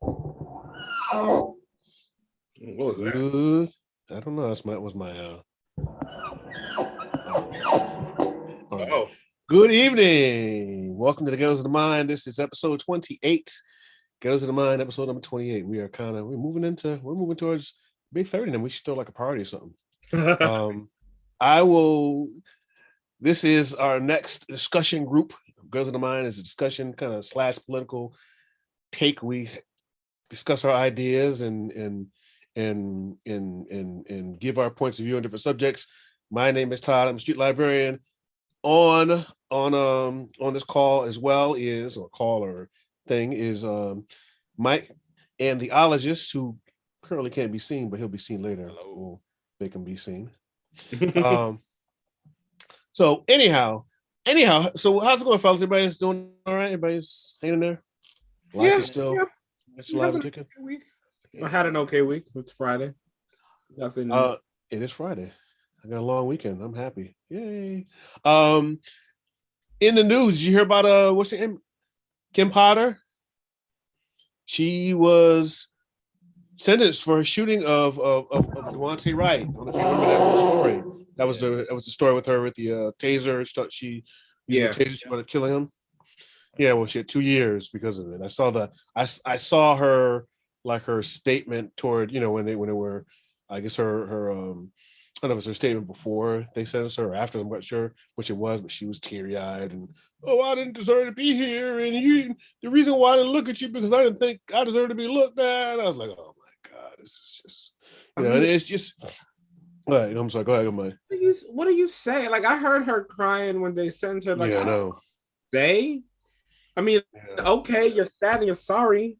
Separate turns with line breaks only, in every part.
What was that?
Good. I don't know. That's my
Oh,
Good evening. Welcome to the Ghettos of the Mind. This is episode 28. Ghettos of the Mind, episode number 28. We're moving towards big 30, and we should throw like a party or something. This is our next discussion group. Girls of the Mind is a discussion kind of / political take. We discuss our ideas and give our points of view on different subjects. My name is Todd. I'm a street librarian. On this call as well is, or caller thing is Mike, and the ologist, who currently can't be seen, but he'll be seen later. We'll make him be seen. So anyhow, so how's it going, fellas? Everybody's doing all right? Everybody's hanging there? Life is still it's alive and kicking.
I had an okay week. It's Friday. Nothing.
It is Friday. I got a long weekend. I'm happy. Yay. In the news, did you hear about what's her name? Kim Potter? She was sentenced for a shooting of Devontae Wright. I don't know if you remember that whole story. That was the story with her with the taser. She used the taser. She wanted to kill him. Yeah, well, she had 2 years because of it. I saw her, like, her statement toward, when they were, I guess her I don't know if it's her statement before they sentenced her or after, I'm not sure which it was, but she was teary-eyed and, I didn't deserve to be here, and the reason why I didn't look at you because I didn't think I deserved to be looked at. I was like, oh my God, this is just, and it's just. Right, I'm sorry. Go ahead, Mike.
What are you saying? Like, I heard her crying when they sentenced her. Like,
yeah, I know.
I mean, okay, you're sad and you're sorry.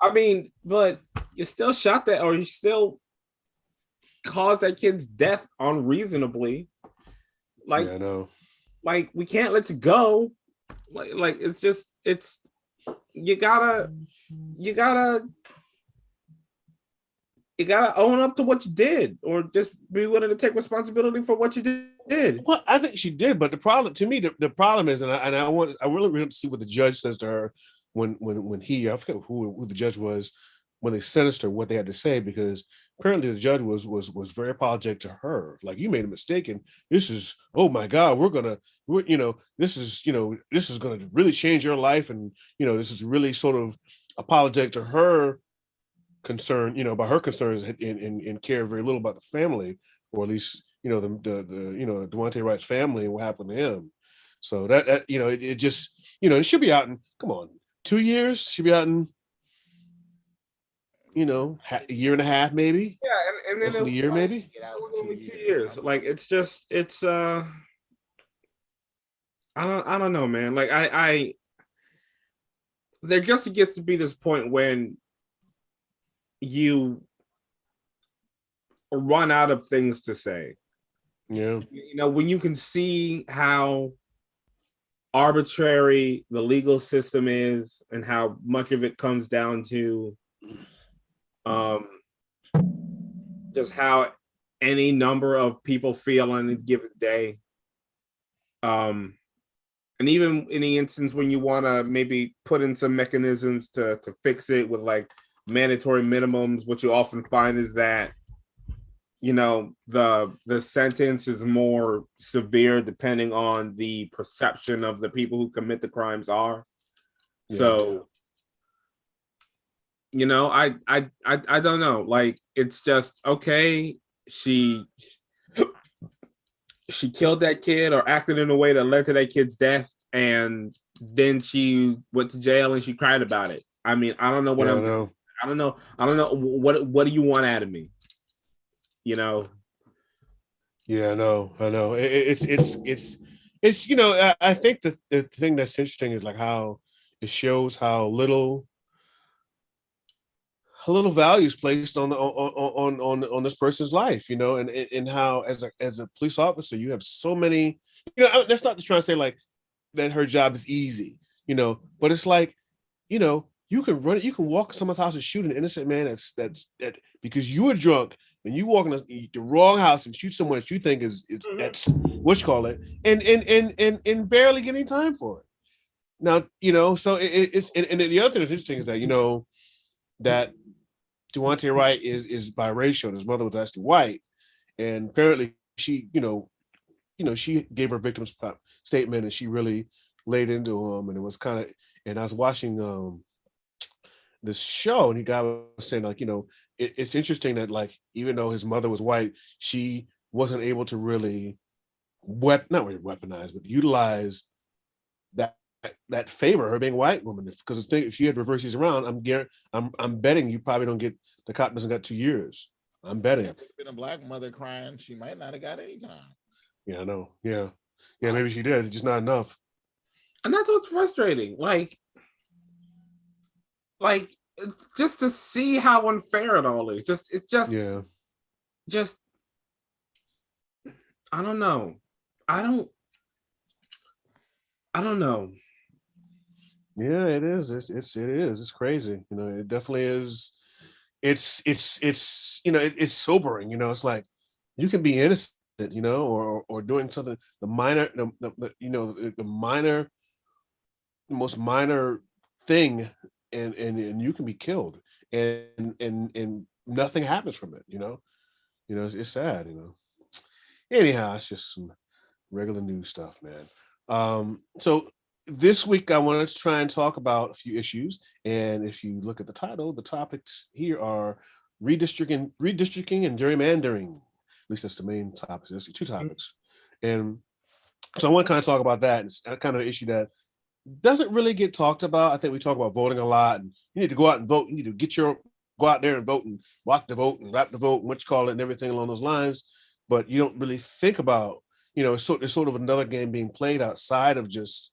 I mean, but you still shot that, or you still caused that kid's death unreasonably. Like,
yeah, I know.
Like, we can't let you go. Like it's just, you gotta own up to what you did, or just be willing to take responsibility for what you did.
Well, I think she did, but the problem to me, the problem is, and I really want to see what the judge says to her when I forget who the judge was when they sentenced her, what they had to say, because apparently the judge was very apologetic to her. Like, you made a mistake, and this is, oh my God, this is going to really change your life, and this is really sort of apologetic to her concern, about her concerns, and care very little about the family, or at least the Devontae Wright's family and what happened to him. So that it just it should be out in, come on, 2 years. Should be out in a year and a half, maybe.
Yeah, and then
a year, maybe.
Yeah, it was only 2 years. Like, it's I don't know, man. Like, I there just gets to be this point when you run out of things to say.
Yeah.
When you can see how arbitrary the legal system is and how much of it comes down to just how any number of people feel on a given day. And even in the instance when you want to maybe put in some mechanisms to fix it with, like, mandatory minimums, what you often find is that the sentence is more severe depending on the perception of the people who commit the crimes are. Yeah. So I don't know, like, it's just, okay, she killed that kid or acted in a way that led to that kid's death, and then she went to jail and she cried about it. I mean, I don't know what I don't know what do you want out of me? Yeah,
I know. It's I think the thing that's interesting is, like, how it shows how little value is placed on this person's life, and how as a police officer you have so many, that's not to try to say, like, that her job is easy, but it's like, you can walk in someone's house and shoot an innocent man that's because you were drunk, and you walk in the wrong house and shoot someone that you think is that's what you call it, and barely getting time for it. Now, so it's and the other thing that's interesting is that that Devontae Wright is biracial. His mother was actually white, and apparently she gave her victim's statement, and she really laid into him, and it was kind of. And I was watching this show, and he guy was saying like, it's interesting that like even though his mother was white, she wasn't able to really not really weaponize, but utilize that favor, her being a white woman. Because if you had reversed these around, I'm betting you probably don't get the cop doesn't got 2 years. I'm betting.
If it's been a black mother crying, she might not have got any time.
Yeah, I know. Yeah, maybe she did. It's just not enough.
And that's what's frustrating. Like just to see how unfair it all is. Just I don't know. I don't know.
Yeah, it is. It is. It's crazy. It definitely is. It's sobering. It's like you can be innocent, or doing something. The most minor thing, and you can be killed, and nothing happens from it. It's sad. Anyhow, it's just some regular news stuff, man. So this week I wanted to try and talk about a few issues, and if you look at the title, the topics here are redistricting and gerrymandering. At least that's the main topic. There's 2 topics, and so I want to kind of talk about that. It's kind of an issue that doesn't really get talked about. I think we talk about voting a lot, and you need to go out and vote. You need to go out there and vote and walk the vote and wrap the vote and what you call it and everything along those lines. But you don't really think about, it's sort of another game being played outside of just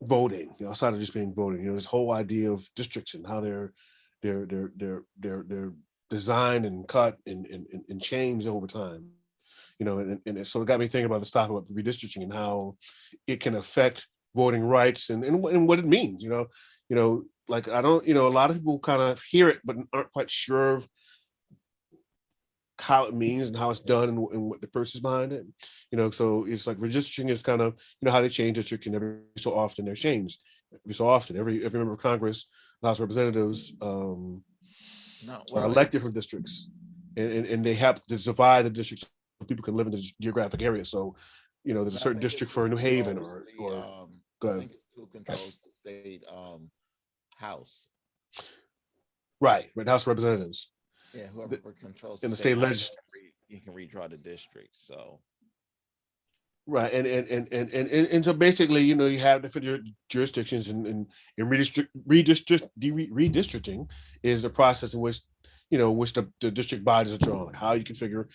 voting, outside of just being voting. This whole idea of districts and how they're designed and cut and changed over time. And it sort of got me thinking about this topic about redistricting and how it can affect voting rights and what it means. Like I don't, a lot of people kind of hear it but aren't quite sure of how it means and how it's done and what the purpose behind it. So it's like redistricting is kind of, how they change districts, and every so often they're changed. Every so often, every member of Congress, the House of Representatives are elected from districts, and they have to divide the districts so people can live in the geographic area. So, there's a certain district for New Haven or
I think it still controls the state house.
Right, House of Representatives.
Yeah, whoever controls
in the state legislature,
you can redraw the district. So
right, and so basically, you have different jurisdictions, and redistricting is a process in which the district bodies are drawn, like how you configure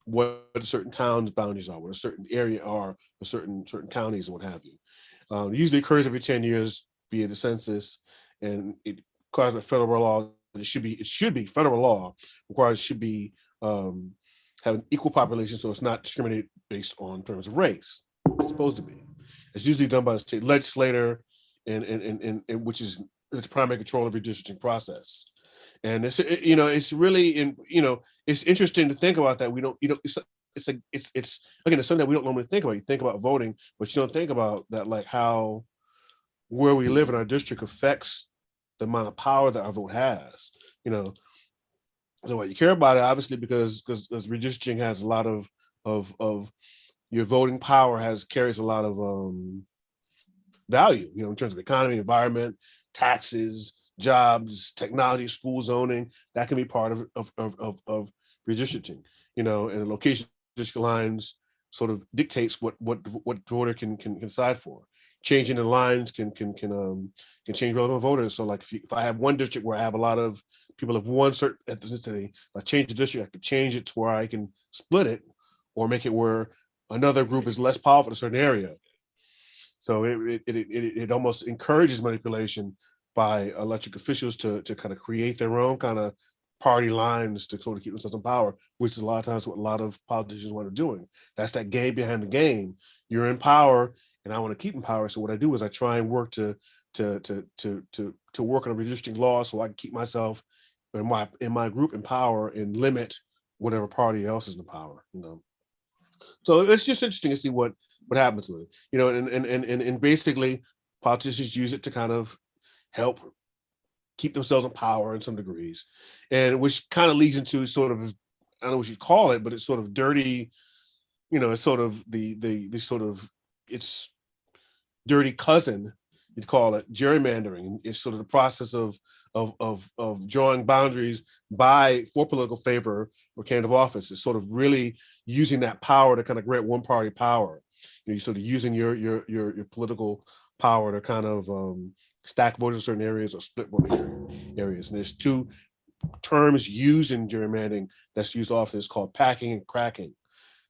what certain towns' boundaries are, what a certain area are, or certain counties and what have you. It usually occurs every 10 years via the census, and it requires by federal law. It should be federal law requires it should be have an equal population, so it's not discriminated based on terms of race. It's supposed to be. It's usually done by the state legislator, and which is the primary control of the redistricting process. And it's really it's interesting to think about that. We don't, it's again, it's something that we don't normally think about. You think about voting, but you don't think about that, like how where we live in our district affects the amount of power that our vote has. So what you care about it, obviously, because redistricting has a lot of your voting power carries a lot of value, in terms of economy, environment, taxes, jobs, technology, school zoning. That can be part of redistricting. And the location district lines sort of dictates what the voter can decide for. Changing the lines can change relevant voters. So like if I have one district where I have a lot of people of one certain ethnicity, if I change the district, I could change it to where I can split it or make it where another group is less powerful in a certain area. So it almost encourages manipulation by elected officials to kind of create their own kind of party lines to sort of keep themselves in power, which is a lot of times what a lot of politicians want to do. That's that game behind the game. You're in power, and I want to keep in power. So what I do is I try and work to work on a redistricting law so I can keep myself in my group in power and limit whatever party else is in power. So it's just interesting to see what happens with it. And basically politicians use it to kind of help keep themselves in power in some degrees, and which kind of leads into sort of, I don't know what you call it, but it's sort of dirty, it's sort of the sort of it's dirty cousin, you'd call it gerrymandering. It's sort of the process of drawing boundaries for political favor or candidate of office. It's sort of really using that power to kind of grant one party power. You're sort of using your political power to kind of stack voters in certain areas or split voting areas. And there's two terms used in gerrymandering that's used often. It's called packing and cracking.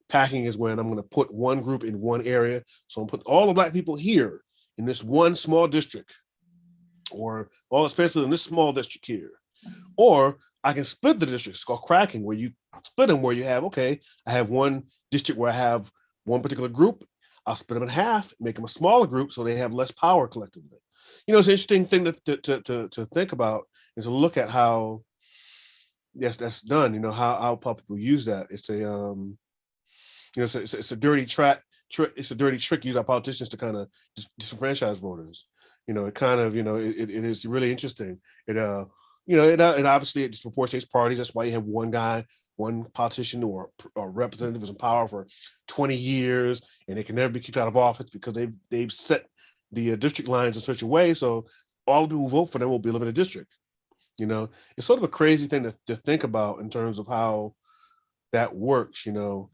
Packing is when I'm going to put one group in one area. So I'm putting all the Black people here in this one small district, or all especially in this small district here. Or I can split the districts. It's called cracking, where you split them, where you have, okay, I have one district where I have one particular group. I'll split them in half, make them a smaller group so they have less power collectively. It's an interesting thing to think about, is to look at how, yes, that's done. How people use that. It's a it's a dirty trick. It's a dirty trick used by politicians to kind of disenfranchise voters. It kind of, it is really interesting. It obviously it disproportionates parties. That's why you have one guy, one politician or representative is in power for 20 years, and they can never be kicked out of office because they've set the district lines in such a way so all the people who vote for them will be living in the district. It's sort of a crazy thing to think about in terms of how that works. I think,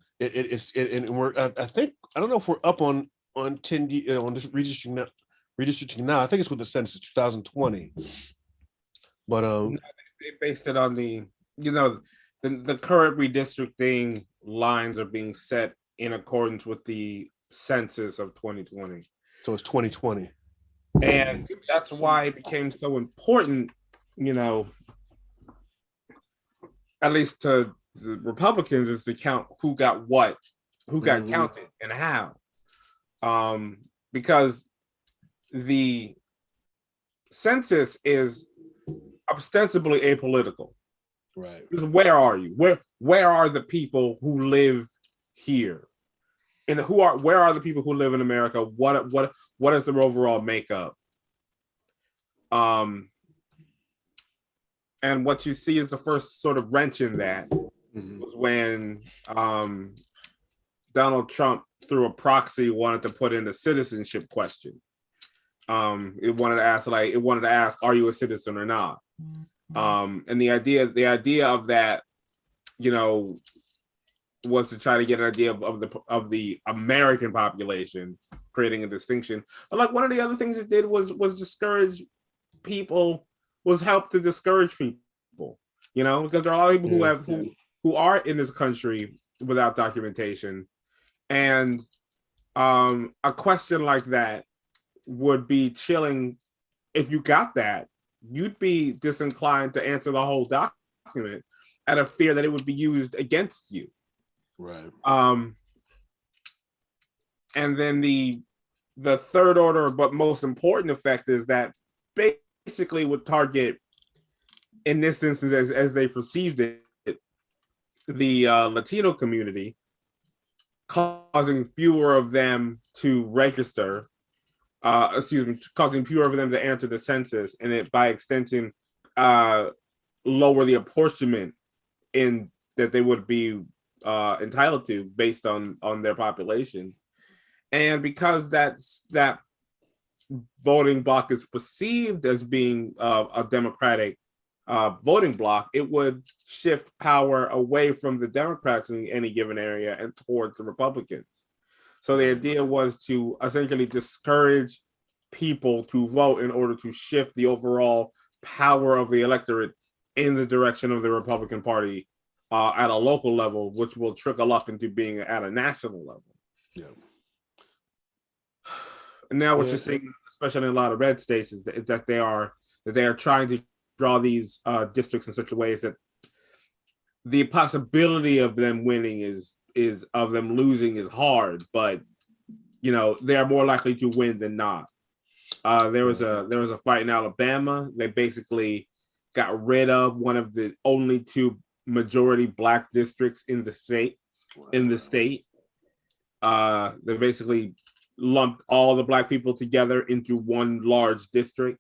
I don't know if we're up on 10 on this redistricting now. I think it's with the census 2020, but
they based it on the current redistricting lines are being set in accordance with the census of 2020.
So it's 2020,
and that's why it became so important, at least to the Republicans, is to count who got what, who got counted and how, because the census is ostensibly apolitical.
right?
Because where are you? Where are the people who live here? And where are the people who live in America? What is their overall makeup? And what you see is the first sort of wrench in that was when Donald Trump, through a proxy, wanted to put in a citizenship question. It wanted to ask, are you a citizen or not? And the idea of that, was to try to get an idea of the American population, creating a distinction. But like one of the other things it did was discourage people, was help to discourage people, because there are a lot of people who are in this country without documentation, and a question like that would be chilling. If you got that, you'd be disinclined to answer the whole document out of fear that it would be used against you.
Right.
And then the third order, but most important effect, is that basically would target, in this instance, as they perceived it, the Latino community, causing fewer of them to register, causing fewer of them to answer the census, and it, by extension, lower the apportionment in that they would be entitled to based on their population. And because that voting block is perceived as being a Democratic voting block, it would shift power away from the Democrats in any given area and towards the Republicans. So the idea was to essentially discourage people to vote in order to shift the overall power of the electorate in the direction of the Republican Party at a local level, which will trickle up into being at a national level.
Yeah.
And now what you're seeing, especially in a lot of red states, is that they are trying to draw these districts in such a way that the possibility of them winning is of them losing is hard, but they are more likely to win than not. There was a fight in Alabama. They basically got rid of one of the only two majority Black districts in the state. They basically lump all the black people together into one large district,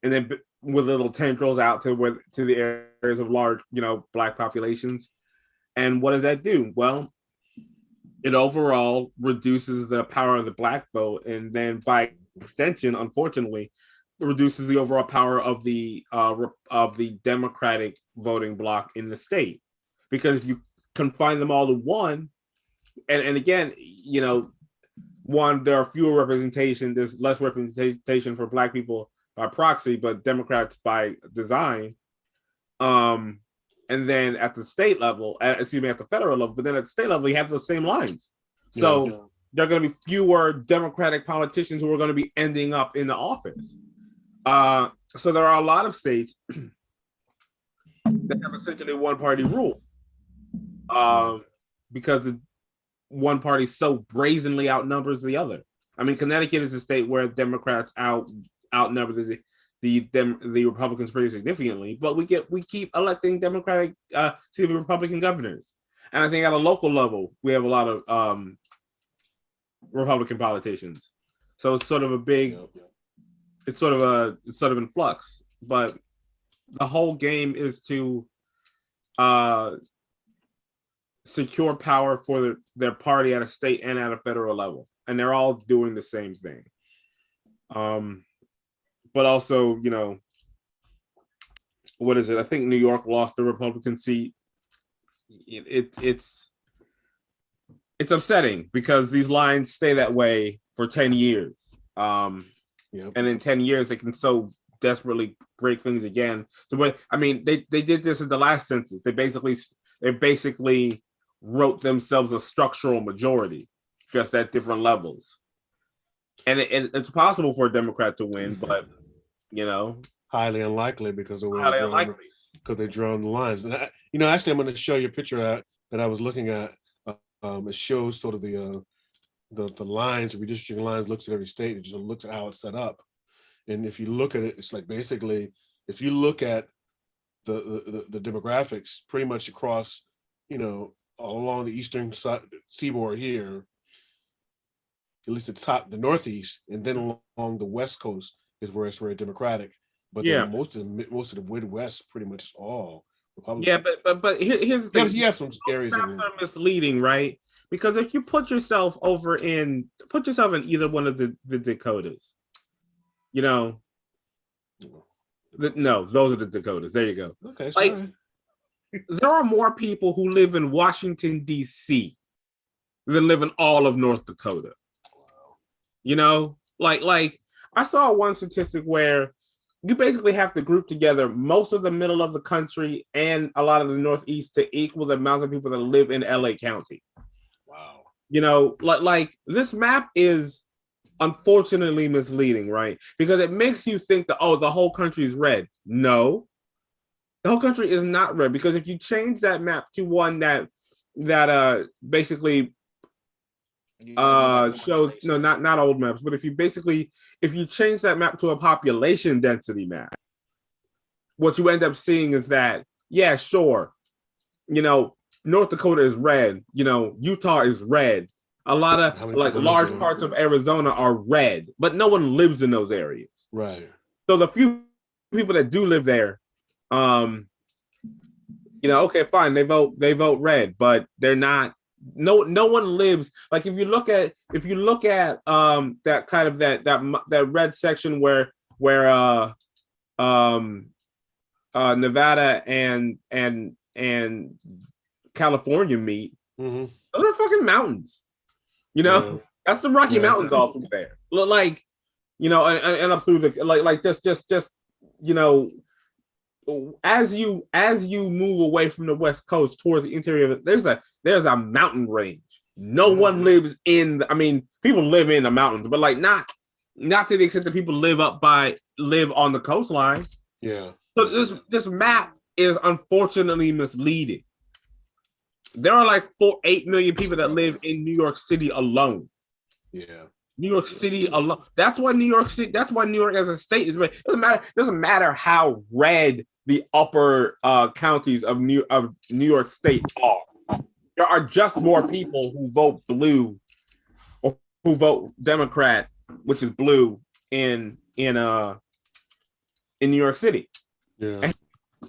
and then with little tendrils out to the areas of large, black populations. And what does that do? Well, it overall reduces the power of the black vote, and then by extension, unfortunately, reduces the overall power of the Democratic voting bloc in the state. Because if you confine them all to one, and again, one, there are fewer representation. There's less representation for black people by proxy, but Democrats by design. And then at the state level, at the federal level, but then at the state level, you have those same lines. So there are going to be fewer Democratic politicians who are going to be ending up in the office. So there are a lot of states that have essentially one party rule, because one party so brazenly outnumbers the other. I mean, Connecticut is a state where Democrats outnumber the Republicans pretty significantly, but we keep electing Republican governors, and I think at a local level we have a lot of Republican politicians. So it's sort of a big, it's sort of in flux. But the whole game is to secure power for their party at a state and at a federal level, and they're all doing the same thing. But also, what is it? I think New York lost the Republican seat. It's upsetting because these lines stay that way for 10 years. And in 10 years, they can so desperately break things again. So, they did this in the last census. They basically wrote themselves a structural majority, just at different levels. And it's possible for a Democrat to win, but
highly unlikely because of because they drawn the lines. And actually, I'm going to show you a picture that I was looking at. It shows sort of the lines, redistricting lines. Looks at every state. It just looks at how it's set up. And if you look at it, it's like basically, if you look at the demographics, pretty much across, along the eastern seaboard here, at least the northeast, and then along the west coast is where it's very Democratic. But most of the Midwest pretty much is all Republican.
Yeah, but here's the thing.
You have some areas that
are misleading, right? Because if you put yourself in either one of the Dakotas, no, those are the Dakotas. There you go.
Okay, sorry.
There are more people who live in Washington, D.C. than live in all of North Dakota. Wow. Like I saw one statistic where you basically have to group together most of the middle of the country and a lot of the Northeast to equal the amount of people that live in LA County. Wow. Like this map is unfortunately misleading, right? Because it makes you think that, the whole country is red. No, the whole country is not red, because if you change that map to one that basically shows, no, not old maps, but if you change that map to a population density map, what you end up seeing is that, sure, North Dakota is red, Utah is red, a lot of large parts of Arizona are red, but no one lives in those areas.
Right.
So the few people that do live there, okay, fine, they vote red, but they're not. No one lives, like if you look at that kind of that red section where Nevada and California meet.
Mm-hmm.
Those are fucking mountains. That's the Rocky Mountains all through there. Like, and up through the as you move away from the West Coast towards the interior, there's a mountain range. No one lives people live in the mountains, but not to the extent that people live on the coastline.
Yeah.
So this map is unfortunately misleading. There are 8 million people that live in New York City alone.
Yeah.
New York City alone. That's why New York as a state is red. Doesn't matter how red the upper counties of New York State are. There are just more people who vote blue or who vote Democrat, which is blue in New York City.
Yeah.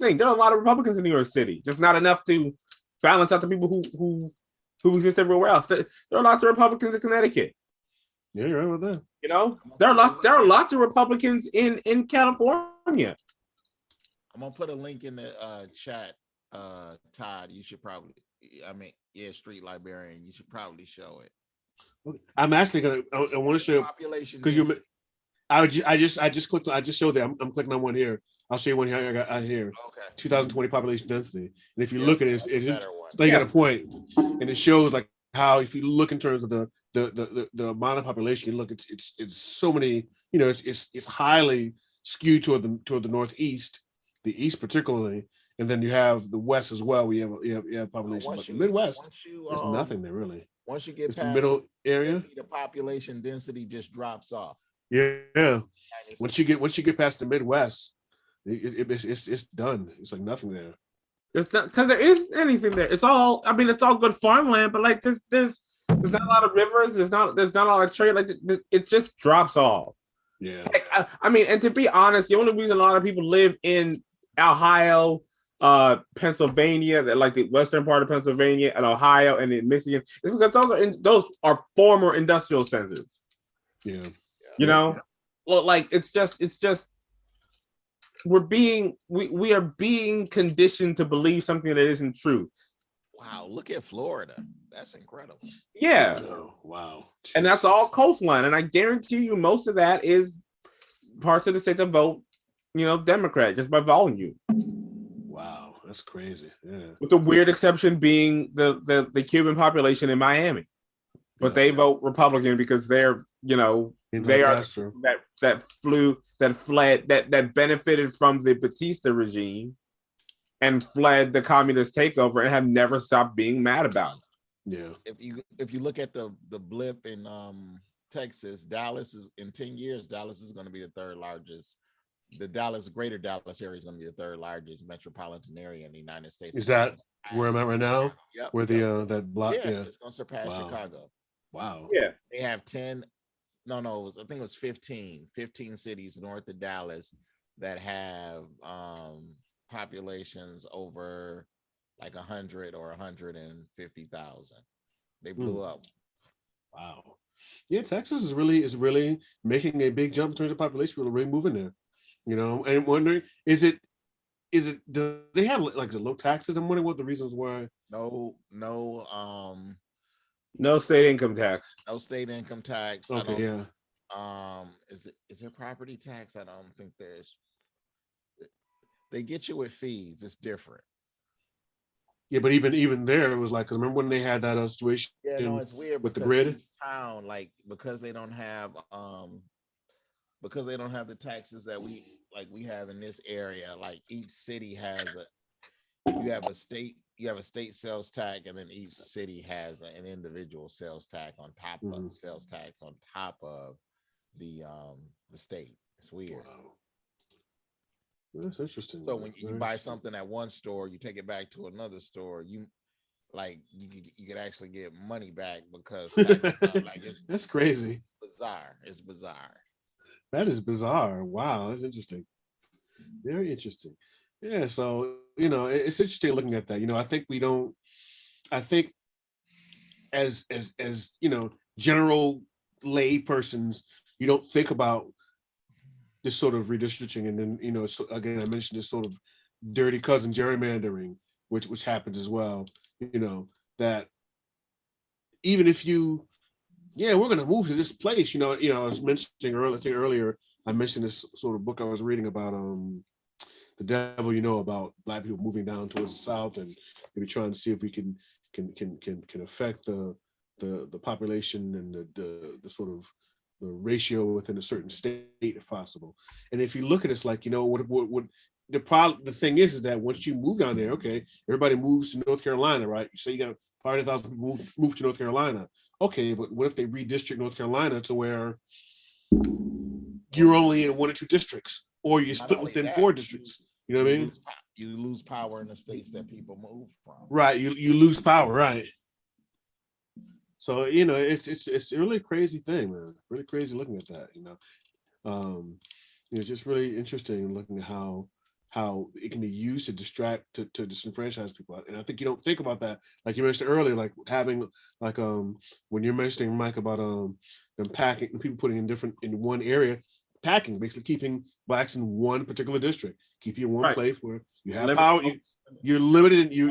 And there are a lot of Republicans in New York City, just not enough to balance out the people who exist everywhere else. There are lots of Republicans in Connecticut.
Yeah, you're right about that.
You know, there are lots of Republicans in California.
I'm gonna put a link in the chat. Todd, you should probably, street librarian, you should probably show it.
I'm actually gonna. I want to show
Population
because you. I just clicked. I just showed that. I'm clicking on one here. I'll show you one here. I got here.
Okay.
2020 population density, and if you look at it, it's
one.
you got a point, and it shows like how if you look in terms of the amount of population, you look it's so many. You know, it's highly skewed toward the northeast, the east particularly, and then you have the west as well. We have population, but the Midwest, there's nothing there really.
Once you get
it's
past
the middle area,
the population density just drops off.
Yeah. Once you get past the Midwest, it's done. It's like nothing there.
It's not because there is anything there. It's all good farmland, but like there's not a lot of rivers. There's not a lot of trade. Like it just drops off.
Yeah.
Like, and to be honest, the only reason a lot of people live in Ohio, Pennsylvania, like the western part of Pennsylvania and Ohio and in Michigan, is because those are former industrial centers.
Yeah.
You know, well, like it's just we are being conditioned to believe something that isn't true.
Wow, look at Florida. That's incredible.
Yeah. Oh, wow. Jeez.
And that's all coastline. And I guarantee you most of that is parts of the state that vote, Democrat just by volume.
Wow, that's crazy. Yeah.
With the weird exception being the Cuban population in Miami. But they vote Republican because they're, they are that benefited from the Batista regime and fled the communist takeover and have never stopped being mad about it.
Yeah.
If you look at the blip in Texas, Dallas is in 10 years, Dallas is going to be the third largest. The greater Dallas area is going to be the third largest metropolitan area in the United States.
Is that where I'm at right now?
Yep.
Where that block?
Yeah, it's going to surpass Chicago.
Wow.
Yeah.
They have 10. I think it was 15 cities north of Dallas that have populations over like 100 or 150,000. They blew up.
Wow. Yeah, Texas is really making a big jump in terms of population. People are really moving there. And I'm wondering, do they have like low taxes? I'm wondering what the reasons were.
No state income tax.
No state income tax.
Okay, yeah.
Is there property tax? I don't think there's. They get you with fees. It's different.
Yeah, but even there, it was like, because remember when they had that situation?
Yeah, no, it's weird
with the grid.
Town, like because they don't have the taxes that we have in this area. Like each city has you have a state sales tax, and then each city has an individual sales tax on top of sales tax on top of the state. It's weird.
Wow. That's interesting.
So when you buy something at one store, you take it back to another store, you could actually get money back because
that's crazy.
It's bizarre.
That is bizarre. Wow, that's interesting. Very interesting. Yeah, so it's interesting looking at that. I think as general lay persons, you don't think about this sort of redistricting, and then again I mentioned this sort of dirty cousin gerrymandering, which happens as well. That even if we're going to move to this place. I was mentioning earlier. I mentioned this sort of book I was reading about the devil, about Black people moving down towards the South and maybe trying to see if we can affect the population and the sort of the ratio within a certain state if possible. And if you look at it, it's like, what the thing is that once you move down there, okay, everybody moves to North Carolina, right? You say you got 500,000 people move to North Carolina. Okay, but what if they redistrict North Carolina to where you're only in one or two districts, or you split within 4 districts? You know what I mean?
You lose power in the states that people move from.
Right, you lose power, right? So it's a really crazy thing, man. Really crazy looking at that. It's just really interesting looking at how it can be used to distract to disenfranchise people. And I think you don't think about that, like you mentioned earlier, like having like when you're mentioning, Mike, about them packing, people putting in one area, packing, basically keeping blacks in one particular district, keep you in one place where you have power. You're limited. You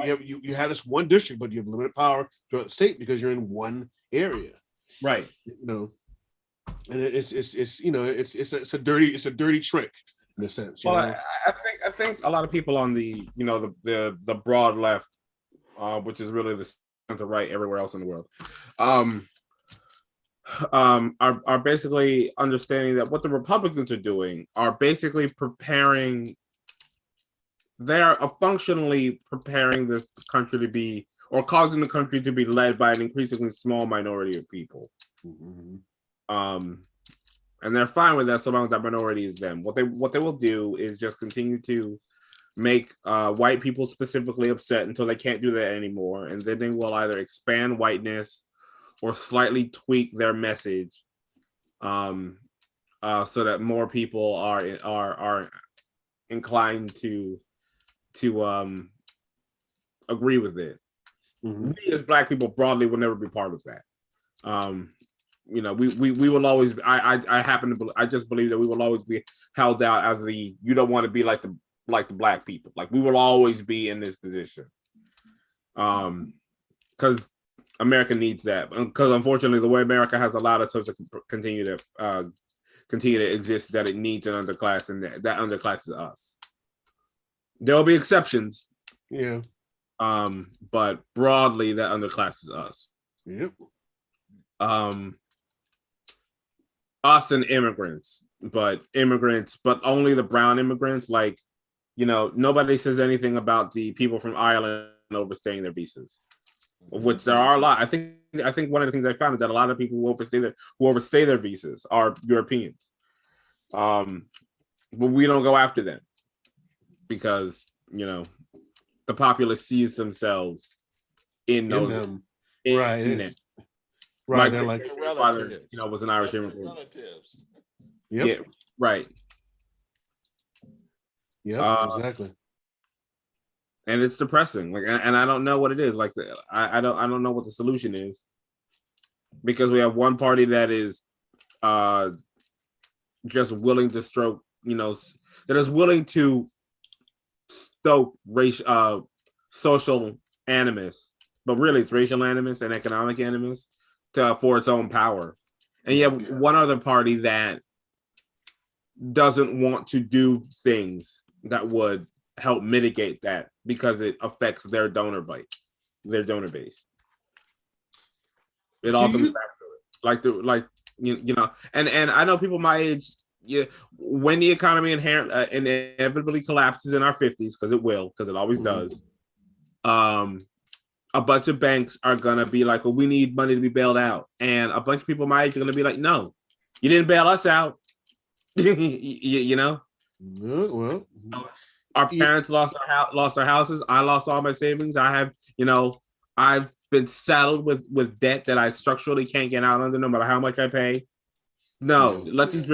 have this one district, but you have limited power throughout the state because you're in one area.
Right.
And it's a dirty trick in a sense.
Well, I think a lot of people on the the broad left, which is really the center right everywhere else in the world, are basically understanding that what the Republicans are doing are basically preparing. They are functionally preparing this country to be, or causing the country to be led by an increasingly small minority of people. Mm-hmm. And they're fine with that so long as that minority is them. What they will do is just continue to make white people specifically upset until they can't do that anymore, and then they will either expand whiteness or slightly tweak their message, so that more people are inclined to agree with it. Mm-hmm. We as Black people broadly will never be part of that. We will always. I just believe that we will always be held out as you don't want to be like the Black people. Like we will always be in this position, because America needs that. Because unfortunately, the way America has allowed itself to continue to exist, that it needs an underclass, and that underclass is us. There will be exceptions,
yeah.
But broadly, that underclass is us.
Yep.
Us and immigrants, but only the brown immigrants. Like, nobody says anything about the people from Ireland overstaying their visas, of which there are a lot. I think one of the things I found is that a lot of people who overstay their visas are Europeans. But we don't go after them because the populace sees themselves in them.
Right. Right, they're like
father, was an Irish immigrant.
Yep.
Yeah, right.
Yeah, exactly.
And it's depressing. Like, and I don't know what it is. Like, I don't know what the solution is, because we have one party that is just willing to stroke, that is willing to stoke social animus, but really it's racial animus and economic animus for its own power. And you have one other party that doesn't want to do things that would help mitigate that because it affects their donor base. It all comes back to it. And I know people my age, when the economy inevitably collapses in our 50s, because it will, because it always does, a bunch of banks are going to be like, well, we need money to be bailed out. And a bunch of people my age are going to be like, no, you didn't bail us out.
Well,
our parents lost our houses. I lost all my savings. I have, I've been saddled with debt that I structurally can't get out under no matter how much I pay. No, let these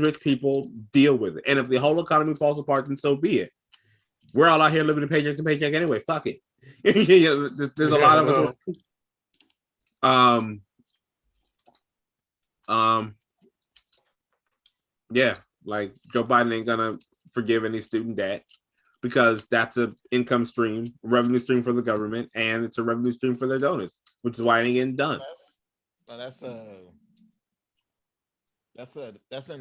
rich people deal with it. And if the whole economy falls apart, then so be it. We're all out here living a paycheck to paycheck anyway. Fuck it. There's a lot of us. Like Joe Biden ain't gonna forgive any student debt because that's an income stream, revenue stream for the government, and it's a revenue stream for their donors, which is why it ain't getting done.
That's in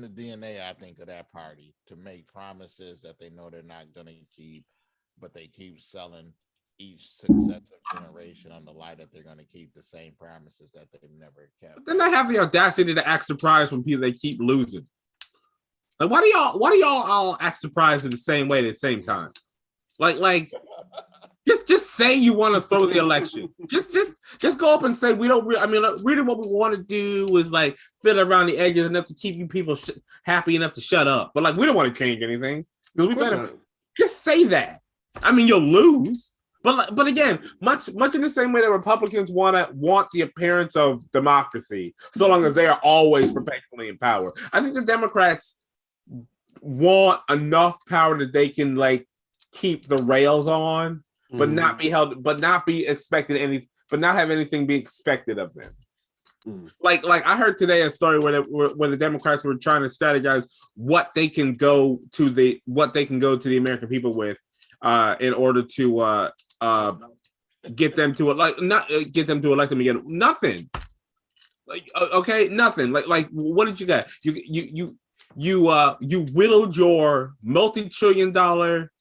the DNA, I think, of that party, to make promises that they know they're not gonna keep, but they keep selling each successive generation on the lie that they're going to keep the same promises that they've never kept.
But then they have the audacity to act surprised when they keep losing. Like, why do y'all all act surprised in the same way at the same time? Like just say you want to throw the election. Just go up and say we don't. Really, what we want to do is like fill around the edges enough to keep you people happy enough to shut up. But like, we don't want to change anything because we better just say that. You'll lose. But again, much in the same way that Republicans want the appearance of democracy, so long as they are always perpetually in power. I think the Democrats want enough power that they can like keep the rails on, but not be held, but not be expected but not have anything be expected of them. Like I heard today a story where the Democrats were trying to strategize what they can go to the American people with in order to get them to elect them again. Nothing. Like okay, nothing. Like what did you got? You whittled your multi-trillion-dollar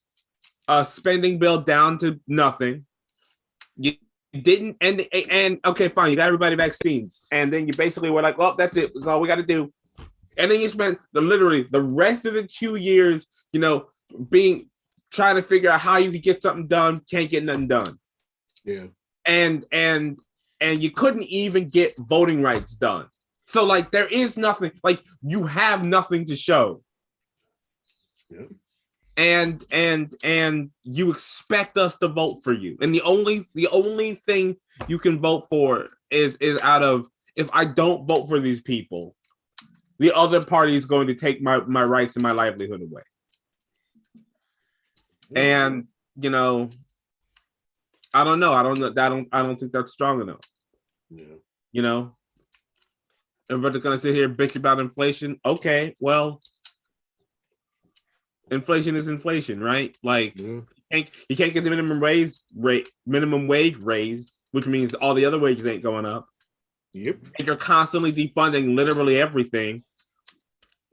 spending bill down to nothing. You didn't and okay, fine, you got everybody vaccines, and then you basically were like, well, that's it, that's all we got to do. And then you spent literally the rest of the 2 years, trying to figure out how you could get something done, can't get nothing done.
Yeah.
And you couldn't even get voting rights done. So like there is nothing, like you have nothing to show.
Yeah.
And you expect us to vote for you. And the only thing you can vote for is out of, if I don't vote for these people, the other party is going to take my rights and my livelihood away. And I don't know. I don't think that's strong enough.
Yeah.
Everybody's gonna sit here and bitch about inflation. Okay, well, inflation is inflation, right? Like you can't get the minimum wage raised, which means all the other wages ain't going up.
Yep.
And you're constantly defunding literally everything.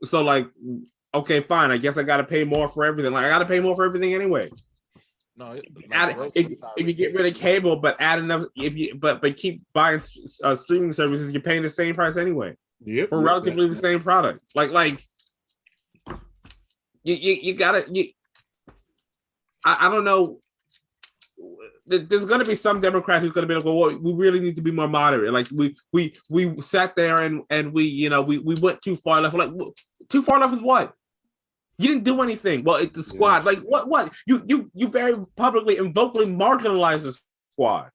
So like, okay, fine. I guess I got to pay more for everything. Like I got to pay more for everything anyway.
No,
if you get rid of cable, but add enough, but keep buying streaming services, you're paying the same price anyway.
Yep.
For relatively the same product. Like you gotta. I don't know. There's going to be some Democrats who's going to be like, well, we really need to be more moderate. Like we sat there and we went too far left. Like too far left is what? You didn't do anything. Well, it's the squad. Like what? You very publicly and vocally marginalized the squad.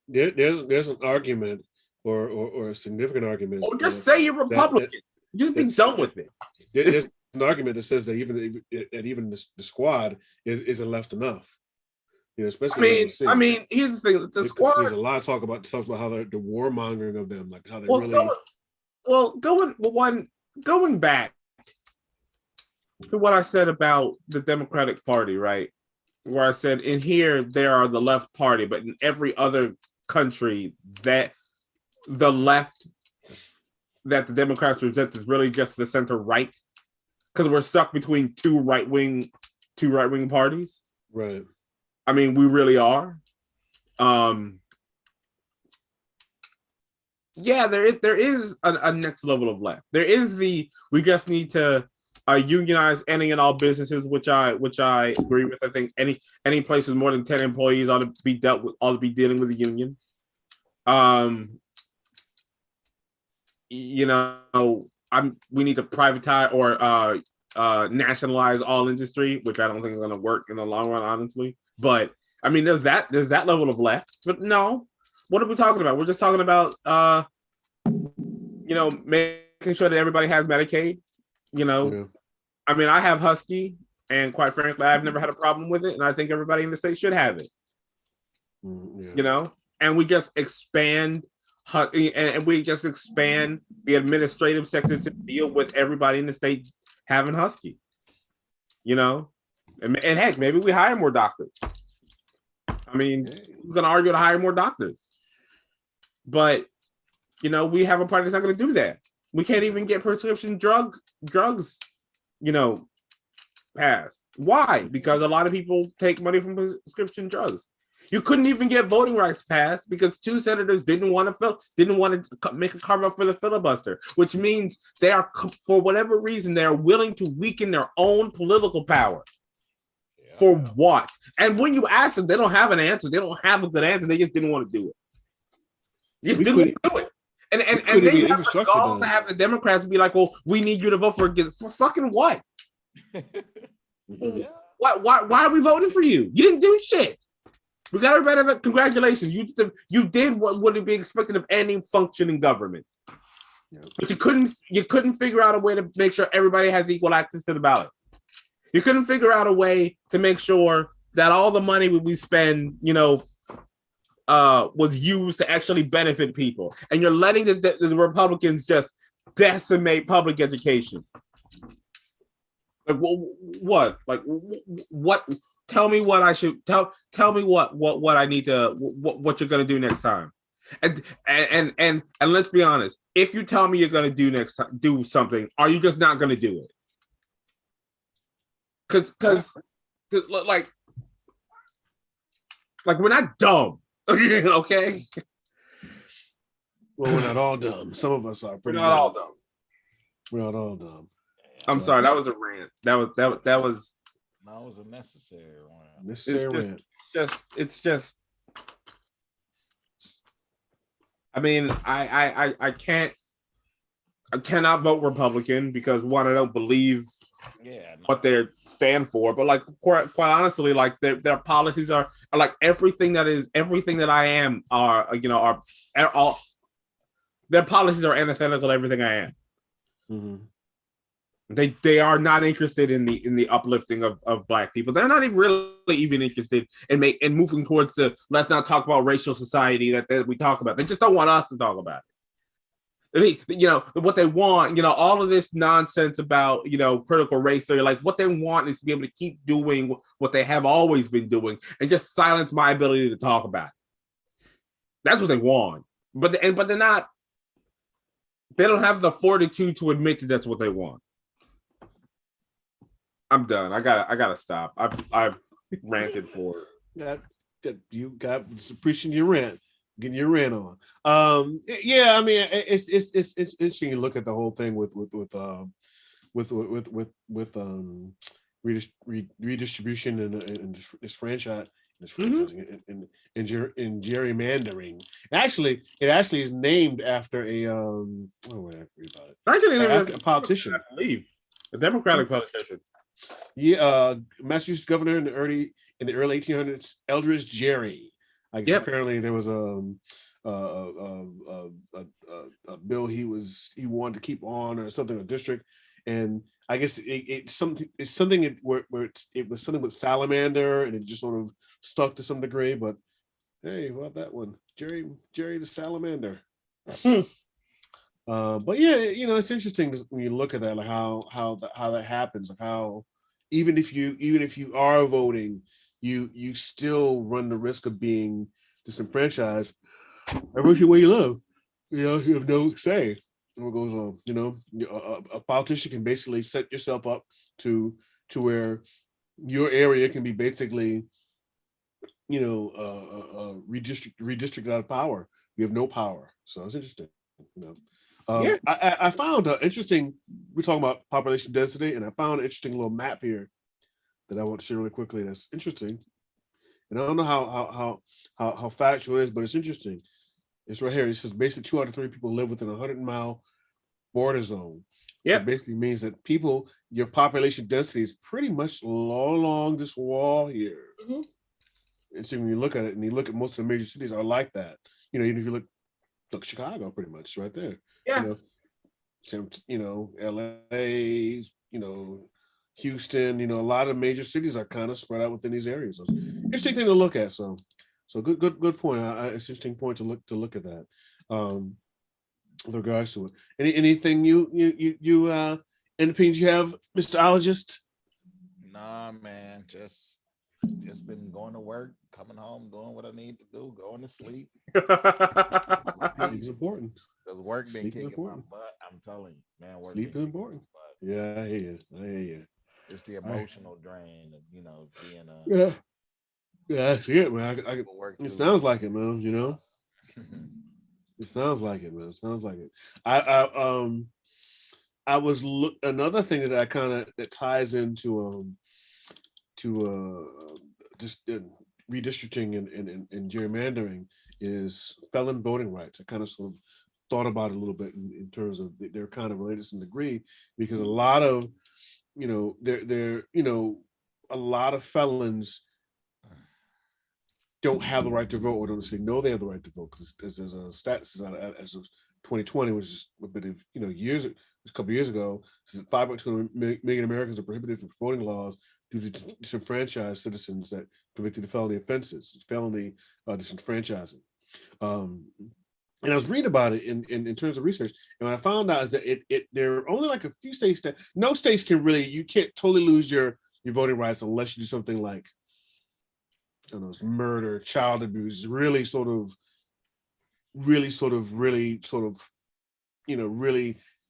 There's an argument or a significant argument.
Or just say you're Republican. Just be done with it.
There's an argument that says that even the squad isn't left enough. Especially.
I mean, here's the thing: the squad.
There's a lot of talk about how the warmongering of them, like how they
going back to what I said about the Democratic Party, right? Where I said in here there are the left party, but in every other country that the left that the Democrats present is really just the center right, because we're stuck between two right wing parties.
Right.
I mean, we really are. Yeah, there is a next level of left. There is we just need to unionize any and all businesses, which I agree with. I think any place with more than 10 employees ought to be dealing with a union. We need to privatize or nationalize all industry, which I don't think is going to work in the long run, honestly. But I mean, there's that level of left. But no, what are we talking about? We're just talking about making sure that everybody has Medicaid. I mean, I have Husky, and quite frankly, I've never had a problem with it, and I think everybody in the state should have it. And we just expand the administrative sector to deal with everybody in the state having Husky. And heck, maybe we hire more doctors. I mean, who's going to argue to hire more doctors? But, we have a party that's not going to do that. We can't even get prescription drugs, passed. Why? Because a lot of people take money from prescription drugs. You couldn't even get voting rights passed because 2 senators didn't want to make a carve out for the filibuster, which means they are, for whatever reason, they are willing to weaken their own political power. For what? And when you ask them, they don't have an answer. They don't have a good answer. They just didn't want to do it. They just didn't want to do it. And then you have the gall to have the Democrats be like, well, we need you to vote for fucking what? Why are we voting for you? You didn't do shit. We got everybody. Congratulations, you did what would be expected of any functioning government. Yeah. But you couldn't figure out a way to make sure everybody has equal access to the ballot. You couldn't figure out a way to make sure that all the money we spend, was used to actually benefit people. And you're letting the Republicans just decimate public education. Like what? Like what? Tell me what I should tell me what I need to what you're gonna do next time. And let's be honest, if you tell me you're gonna do something, are you just not gonna do it? Because like we're not dumb. Okay.
Well, we're not all dumb. Some of us are.
We're not all dumb.
We're not all dumb.
I'm sorry, that was a rant. That was.
No, it was a necessary rant.
Necessary rant.
It's just. I mean, I cannot vote Republican because one, I don't believe what they stand for, but like quite honestly, like their policies are like everything that I am are all their policies are antithetical to everything I am. Mm-hmm. They are not interested in the uplifting of Black people. They're not even interested in moving towards the let's not talk about racial society that we talk about. They just don't want us to talk about it. What they want, all of this nonsense about, critical race theory, like what they want is to be able to keep doing what they have always been doing and just silence my ability to talk about it. That's what they want. But they're not, they don't have the fortitude to admit that that's what they want. I'm done. I gotta stop. I've ranted for
that you got appreciating your rant. Getting your rant on. Yeah, I mean, it's interesting to look at the whole thing with redistribution and this franchise, and gerrymandering. Actually, it is named after a after a politician.
I believe a Democratic politician.
Yeah, Massachusetts governor in the early 1800s, Eldridge Gerry. I guess apparently there was a bill he wanted to keep on or something, a district, and I guess it's something where it was something with salamander and it just sort of stuck to some degree. But hey, what about that one, Jerry the salamander? But yeah, it's interesting when you look at that, like how that happens, like how even if you are voting, you still run the risk of being disenfranchised. Every way you live, you have no say in what goes on. A politician can basically set yourself up to where your area can be basically, redistricted out of power. You have no power, so it's interesting. I found interesting. We're talking about population density, and I found an interesting little map here that I want to share really quickly. That's interesting, and I don't know how factual it is, but it's interesting. It's right here. It says basically 2 out of 3 people live within a 100-mile border zone. Yeah, so it basically means that your population density is pretty much along this wall here. Mm-hmm. And so when you look at it, and you look at most of the major cities are like that. Even if you look Chicago, pretty much right there. Yeah. LA, Houston, a lot of major cities are kind of spread out within these areas. So interesting thing to look at. So good point. It's an interesting point to look at that. With regards to it, anything any opinions you have, Mr. Ologist?
Nah, man, just been going to work, coming home, doing what I need to do, going to sleep.
Sleep is important.
Because work been kicking my butt. I'm telling you, man.
Sleep is important. Yeah, I hear you.
It's the emotional drain of being
a yeah. I see it, man. It sounds like it, man. It sounds like it, man. It sounds like it. I was another thing that I that ties into just redistricting and gerrymandering is felon voting rights. I kind of sort of thought about it a little bit in terms of they're kind of related to some degree, because a lot of a lot of felons don't have the right to vote or don't say know they have the right to vote, because there's a stats as of 2020, which is a bit of a couple of years ago, 5.2 million Americans are prohibited from voting laws due to disenfranchised citizens that convicted of felony offenses, felony disenfranchising. And I was reading about it in terms of research, and what I found out is that there are only like a few states that no states can really, you can't totally lose your voting rights unless you do something like, I don't know, it's murder, child abuse, really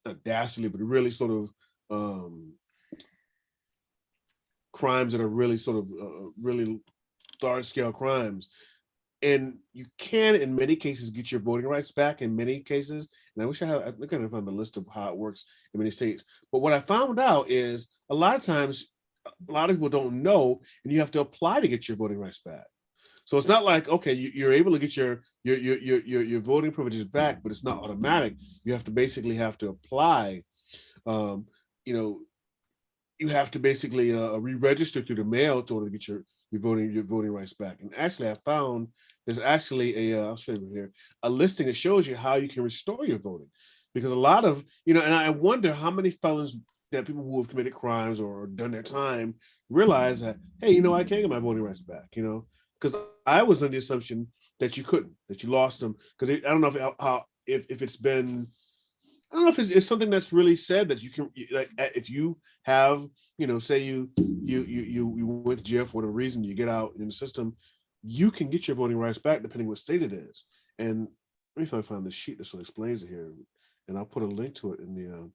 not dastardly, but really sort of crimes that are really sort of really large scale crimes. And you can, in many cases, get your voting rights back in many cases. And I wish I could have found the list of how it works in many states. But what I found out is a lot of times, a lot of people don't know, and you have to apply to get your voting rights back. So it's not like, okay, you're able to get your voting privileges back, but it's not automatic. You have to basically apply. You have to basically re-register through the mail in order to get your voting rights back. And actually, I found there's actually I'll show you here, a listing that shows you how you can restore your voting, because a lot of and I wonder how many felons, that people who have committed crimes or done their time, realize that, hey, I can't get my voting rights back, because I was under the assumption that you couldn't, that you lost them, because I don't know if it's been, I don't know if it's something that's really said that you can, like, if you have, say you went to jail for whatever reason, you get out in the system, you can get your voting rights back depending what state it is. And let me see if I find the sheet that sort of explains it here, and I'll put a link to it in the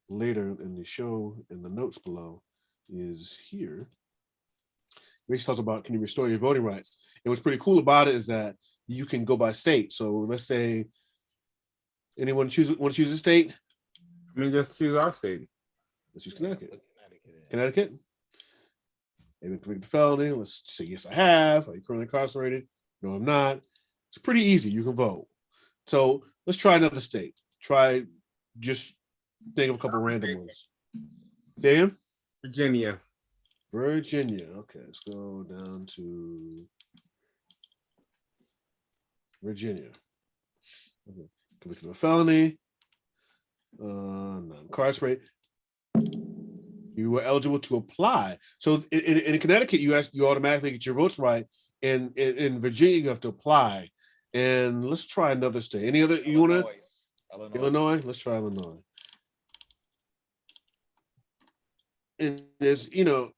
later in the show, in the notes below, is here. Which talks about, can you restore your voting rights? And what's pretty cool about it is that you can go by state. So let's say, anyone want to choose a state?
I mean, just choose our state.
Let's use Connecticut. Connecticut. Maybe convicted felony. Let's say yes, I have. Are you currently incarcerated? No, I'm not. It's pretty easy. You can vote. So let's try another state. Try, just think of a couple random ones. Say again?
Virginia.
Okay, let's go down to Virginia. Okay. Convicted of a felony, non-incarcerated. You were eligible to apply. So in Connecticut, you automatically get your votes right. In Virginia, you have to apply. And let's try another state. Any other? You want to? Illinois. Let's try Illinois. And there's, Illinois.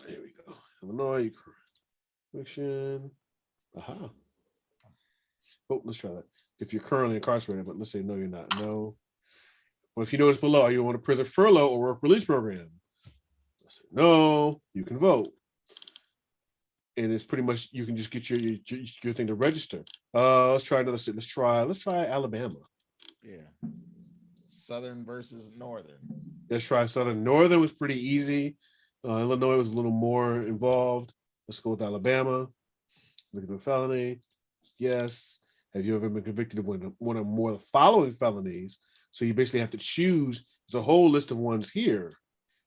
Here we go. Illinois conviction. Aha. Oh, let's try that. If you're currently incarcerated, but let's say no, you're not. No. Well, if you notice below, are you on a prison furlough or work release program? Let's say no. You can vote, and it's pretty much, you can just get your thing to register. Let's try another state. Let's try Alabama.
Yeah. Southern versus Northern.
Let's try Southern. Northern was pretty easy. Illinois was a little more involved. Let's go with Alabama. Look at the felony. Yes. Have you ever been convicted of one or more of the following felonies? So you basically have to choose. There's a whole list of ones here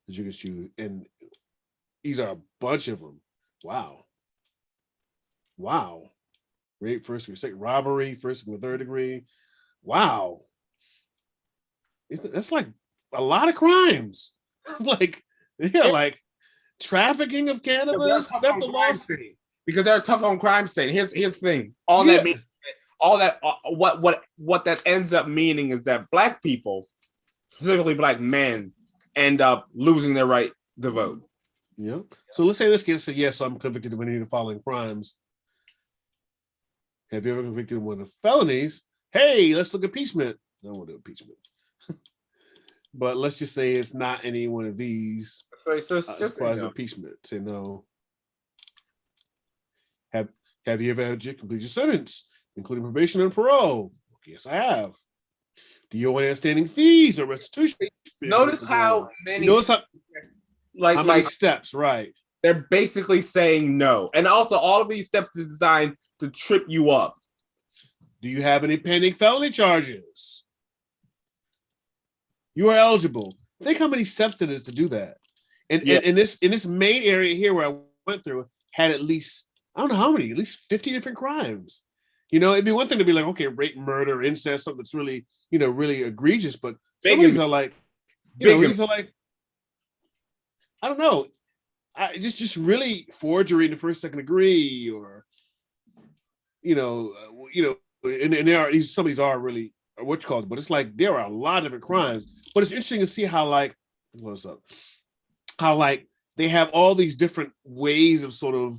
that you can choose. And these are a bunch of them. Wow. Rape, first degree, second, robbery, first and third degree. Wow. That's like a lot of crimes. like trafficking of cannabis, theft of law.
Because they're tough on crime state. Here's the thing. What that ends up meaning is that Black people, specifically Black men, end up losing their right to vote.
Yeah. So let's say this kid said, yes, I'm convicted of any of the following crimes. Have you ever convicted of one of the felonies? Hey, let's look at impeachment. I don't want to do impeachment. But let's just say it's not any one of these.
So
as far as impeachment, say no. Have you ever had to complete your sentence, including probation and parole? Yes, I have. Do you owe any outstanding fees or restitution?
Notice how many
steps, right?
They're basically saying no. And also all of these steps are designed to trip you up.
Do you have any pending felony charges? You are eligible. Think how many steps it is to do that. And in this main area here where I went through had at least, I don't know how many, at least 50 different crimes. It'd be one thing to be like, okay, rape, murder, incest, something that's really, really egregious, but some of these are like, these are like, I don't know, just really forgery in the first, second degree, or, and there are some of these are really what you call it, but it's like there are a lot of different crimes. But it's interesting to see how they have all these different ways of sort of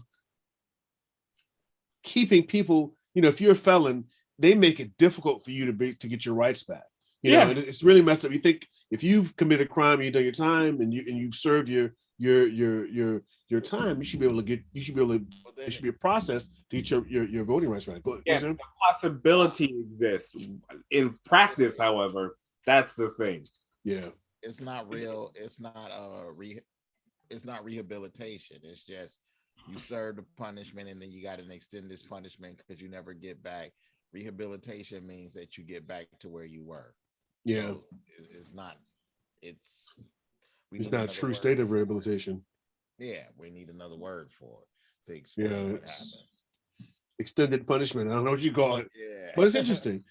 keeping people. If you're a felon, they make it difficult for you to get your rights back. And it's really messed up. You think if you've committed a crime, you've done your time, and you've served your time, you should be able to there should be a process to get your voting rights back.
The possibility exists. In practice, however, that's the thing.
Yeah.
It's not real. It's not it's not rehabilitation. It's just you serve the punishment and then you got an extended punishment because you never get back. Rehabilitation means that you get back to where you were.
Yeah.
So it's not. It's
not a true state of rehabilitation.
Yeah, we need another word for it to explain what happens. Extended
punishment. I don't know what you call it.
Yeah.
But it's interesting.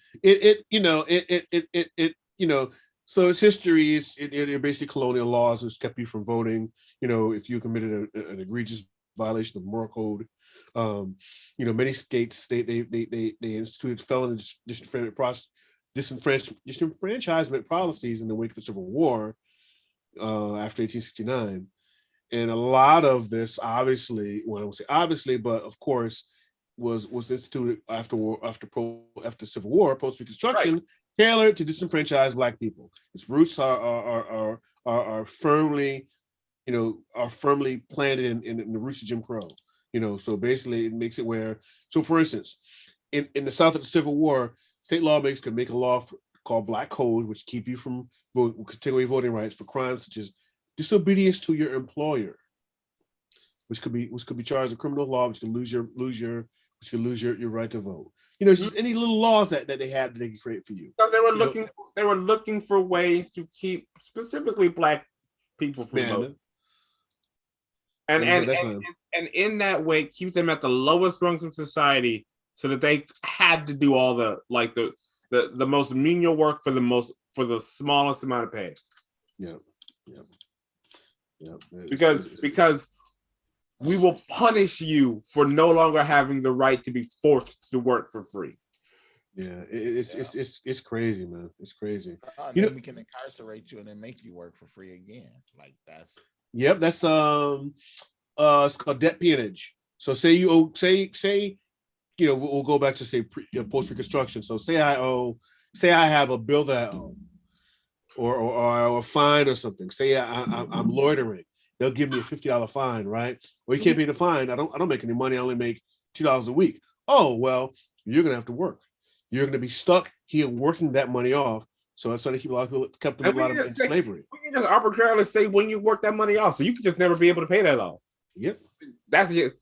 So its history is basically colonial laws which kept you from voting. If you committed an egregious violation of the moral code. Many states they instituted felon disenfranchisement policies in the wake of the Civil War after 1869. And a lot of this, obviously, well, I won't say obviously, but of course, was instituted after Civil War, post-Reconstruction, tailored to disenfranchise Black people. Its roots are firmly, are firmly planted in the roots of Jim Crow. So basically, it makes it where. So, for instance, in the South of the Civil War, state lawmakers could make a law called Black Code, which keep you from voting, could take away voting rights for crimes such as disobedience to your employer, which could be charged a criminal law, which could lose your right to vote. Just any little laws that they have that they can create for you.
Because they were looking for ways to keep specifically Black people from voting. And in that way, keep them at the lowest rungs of society, so that they had to do all the most menial work for the smallest amount of pay.
Yeah.
Because we will punish you for no longer having the right to be forced to work for free.
Yeah, it's crazy, man. It's crazy.
We can incarcerate you and then make you work for free again. Like that's.
Yep, that's it's called debt peonage. So say you owe, we'll go back to post Reconstruction. So say I have a bill that I owe, or a fine or something. Say I'm loitering, they'll give me a $50 fine, right? Well, you can't pay the fine. I don't make any money. I only make $2 a week. Oh well, you're gonna have to work. You're gonna be stuck here working that money off. So that's why they keep a lot of people kept them in slavery.
We can just arbitrarily say when you work that money off, so you can just never be able to pay that off.
Yep,
that's your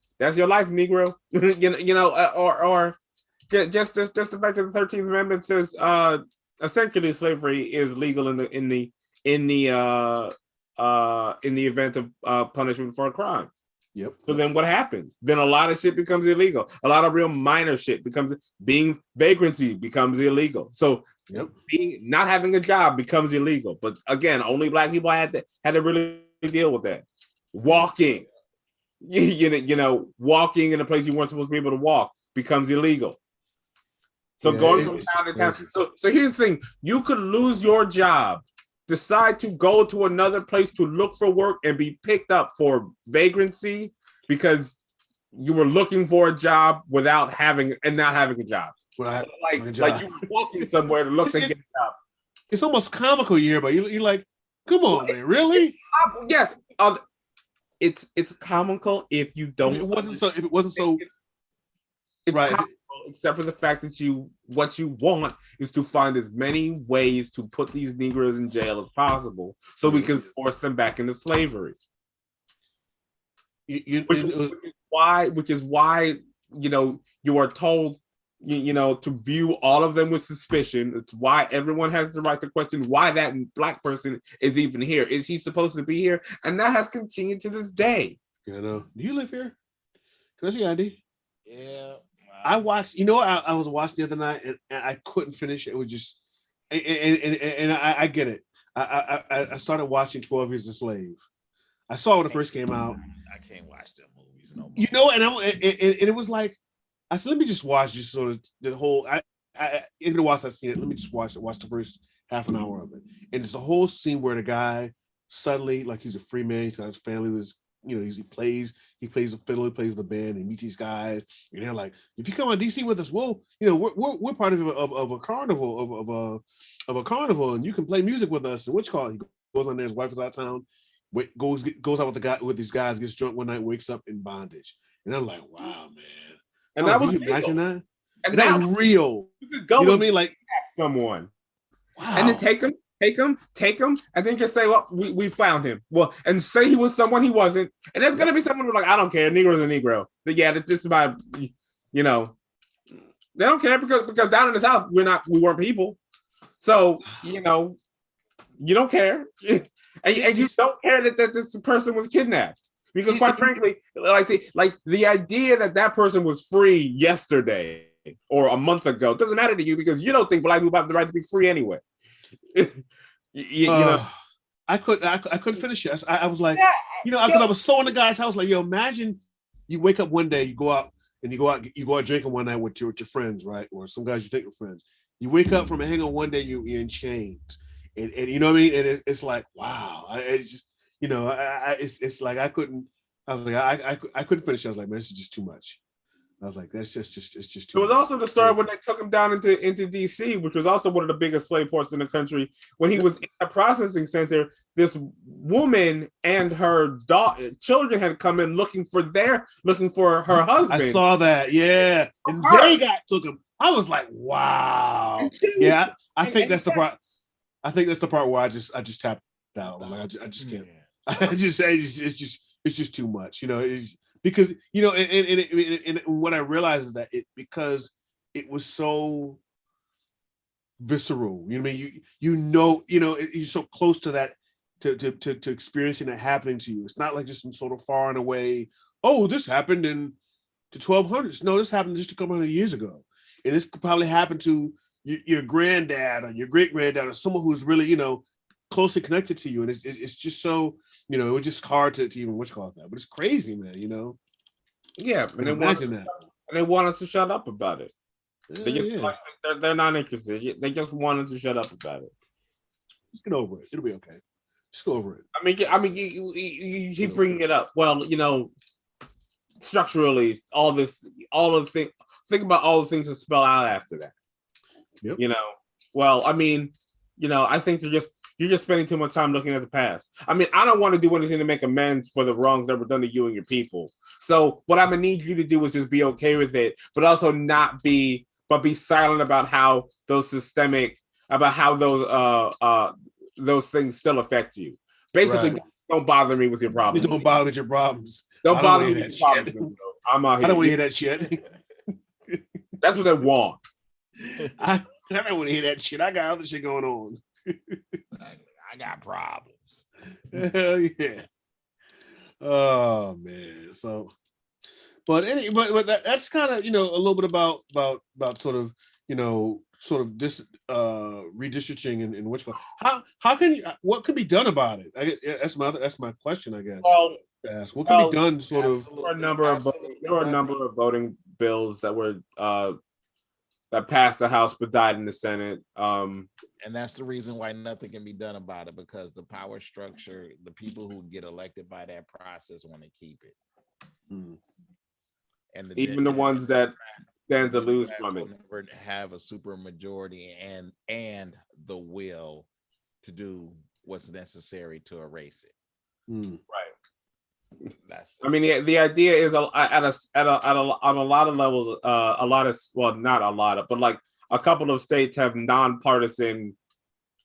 life, Negro. or just the fact that the 13th Amendment says essentially slavery is legal in the event of punishment for a crime.
Yep.
So then what happens? Then a lot of shit becomes illegal. A lot of real minor shit vagrancy becomes illegal. So not having a job becomes illegal. But again, only Black people had to really deal with that. Walking, walking in a place you weren't supposed to be able to walk becomes illegal. So going from town to town. So here's the thing: you could lose your job, decide to go to another place to look for work, and be picked up for vagrancy because you were looking for a job not having a job. Like you were walking somewhere to look and get a job.
It's almost comical here, but you're like, come on, man, really?
Yes. It's comical if you don't.
If it wasn't so.
It's right. Comical, except for the fact that what you want is to find as many ways to put these Negroes in jail as possible, so we can force them back into slavery. Which is why you are told to view all of them with suspicion. It's why everyone has the right to question why that Black person is even here. Is he supposed to be here? And that has continued to this day.
You know, do you live here? Can I see ID?
Yeah.
I watched. I was watching the other night and I couldn't finish it. It was just, and I get it. I started watching 12 Years a Slave. I saw it when it first came out.
I can't watch them movies no more.
And it was like, I said, let me just watch just sort of the whole. Even whilst I seen it, let me just watch the first half an hour of it. And it's the whole scene where the guy suddenly, like, he's a free man, he's got his family with his, he plays the fiddle, he plays the band, and meets these guys, and they're like, if you come on DC with us, we're part of a carnival of a carnival, and you can play music with us. And what you call it? He goes on there, his wife is out of town, goes out with these guys, gets drunk one night, wakes up in bondage. And I'm like, wow, man.
And that was
can you imagine
real.
that?
And
that was real.
You could go,
you know what I mean? Like,
someone,
wow.
and then take him, and then just say, well, we found him. Well, and say he was someone he wasn't. And there's gonna be someone who's like, I don't care, Negro's a Negro. But yeah, this is my, they don't care because down in the South, we weren't people. So, you don't care. and you don't care that this person was kidnapped. Because quite frankly, the idea that person was free yesterday or a month ago doesn't matter to you because you don't think black people have the right to be free anyway.
I couldn't finish it. I was like, because I was so in the guy's house, like, imagine you wake up one day, you go out drinking one night with your friends, right? Or some guys you think are friends. You wake up from a hangover one day, you're in chains, and you know what I mean. And it's like, wow, it's just, it's like I couldn't. I was like, I couldn't finish. I was like, man, this is just too much. I was like, it's just too
much. It was
much.
also the story when they took him down into DC, which was also one of the biggest slave ports in the country. When he was in a processing center, this woman and her children had come in looking for her husband.
I saw that, yeah, and they took him. I was like, wow, yeah. I think that's the part. I think that's the part where I just tapped out. I was like, I just can't. It's just too much, because and what I realized is that because it was so visceral. You know what I mean? You're so close to that to experiencing that happening to you. It's not like just some sort of far and away. Oh, this happened in the 1200s. No, this happened just a couple hundred years ago, and this could probably happen to your granddad or your great granddad or someone who's really closely connected to you, and it's just so it was just hard to even that, but it's crazy, man.
Yeah, and they want us to shut up about it. They're not interested. They just want us to shut up about it.
Just get over it. It'll be okay. Just go over it.
I mean, you keep bringing it up. Well, structurally, think about all the things that spell out after that. Yep. Well, I mean, I think you're just spending too much time looking at the past. I mean, I don't want to do anything to make amends for the wrongs that were done to you and your people. So what I'm gonna need you to do is just be okay with it, but also be silent about how those those things still affect you. Basically, right. Don't bother me with your problems.
Don't bother with your problems.
Don't bother me with your problems. I'm out here.
I don't want to hear that shit.
That's what they want.
I don't want to hear that shit. I got other shit going on.
I got problems.
Hell yeah. Oh man. So, but that's kind of a little bit about sort of this redistricting and which how can what can be done about it? That's my question, I guess.
Well,
what can be done sort of?
There were a number of voting bills that were that passed the House but died in the Senate.
And that's the reason why nothing can be done about it, because the power structure, the people who get elected by that process want to keep it.
Mm.
And even the ones that stand to lose from it
never have a super majority and the will to do what's necessary to erase it.
Mm.
Right. I mean, the idea is on a lot of levels, not a lot of, but like a couple of states have nonpartisan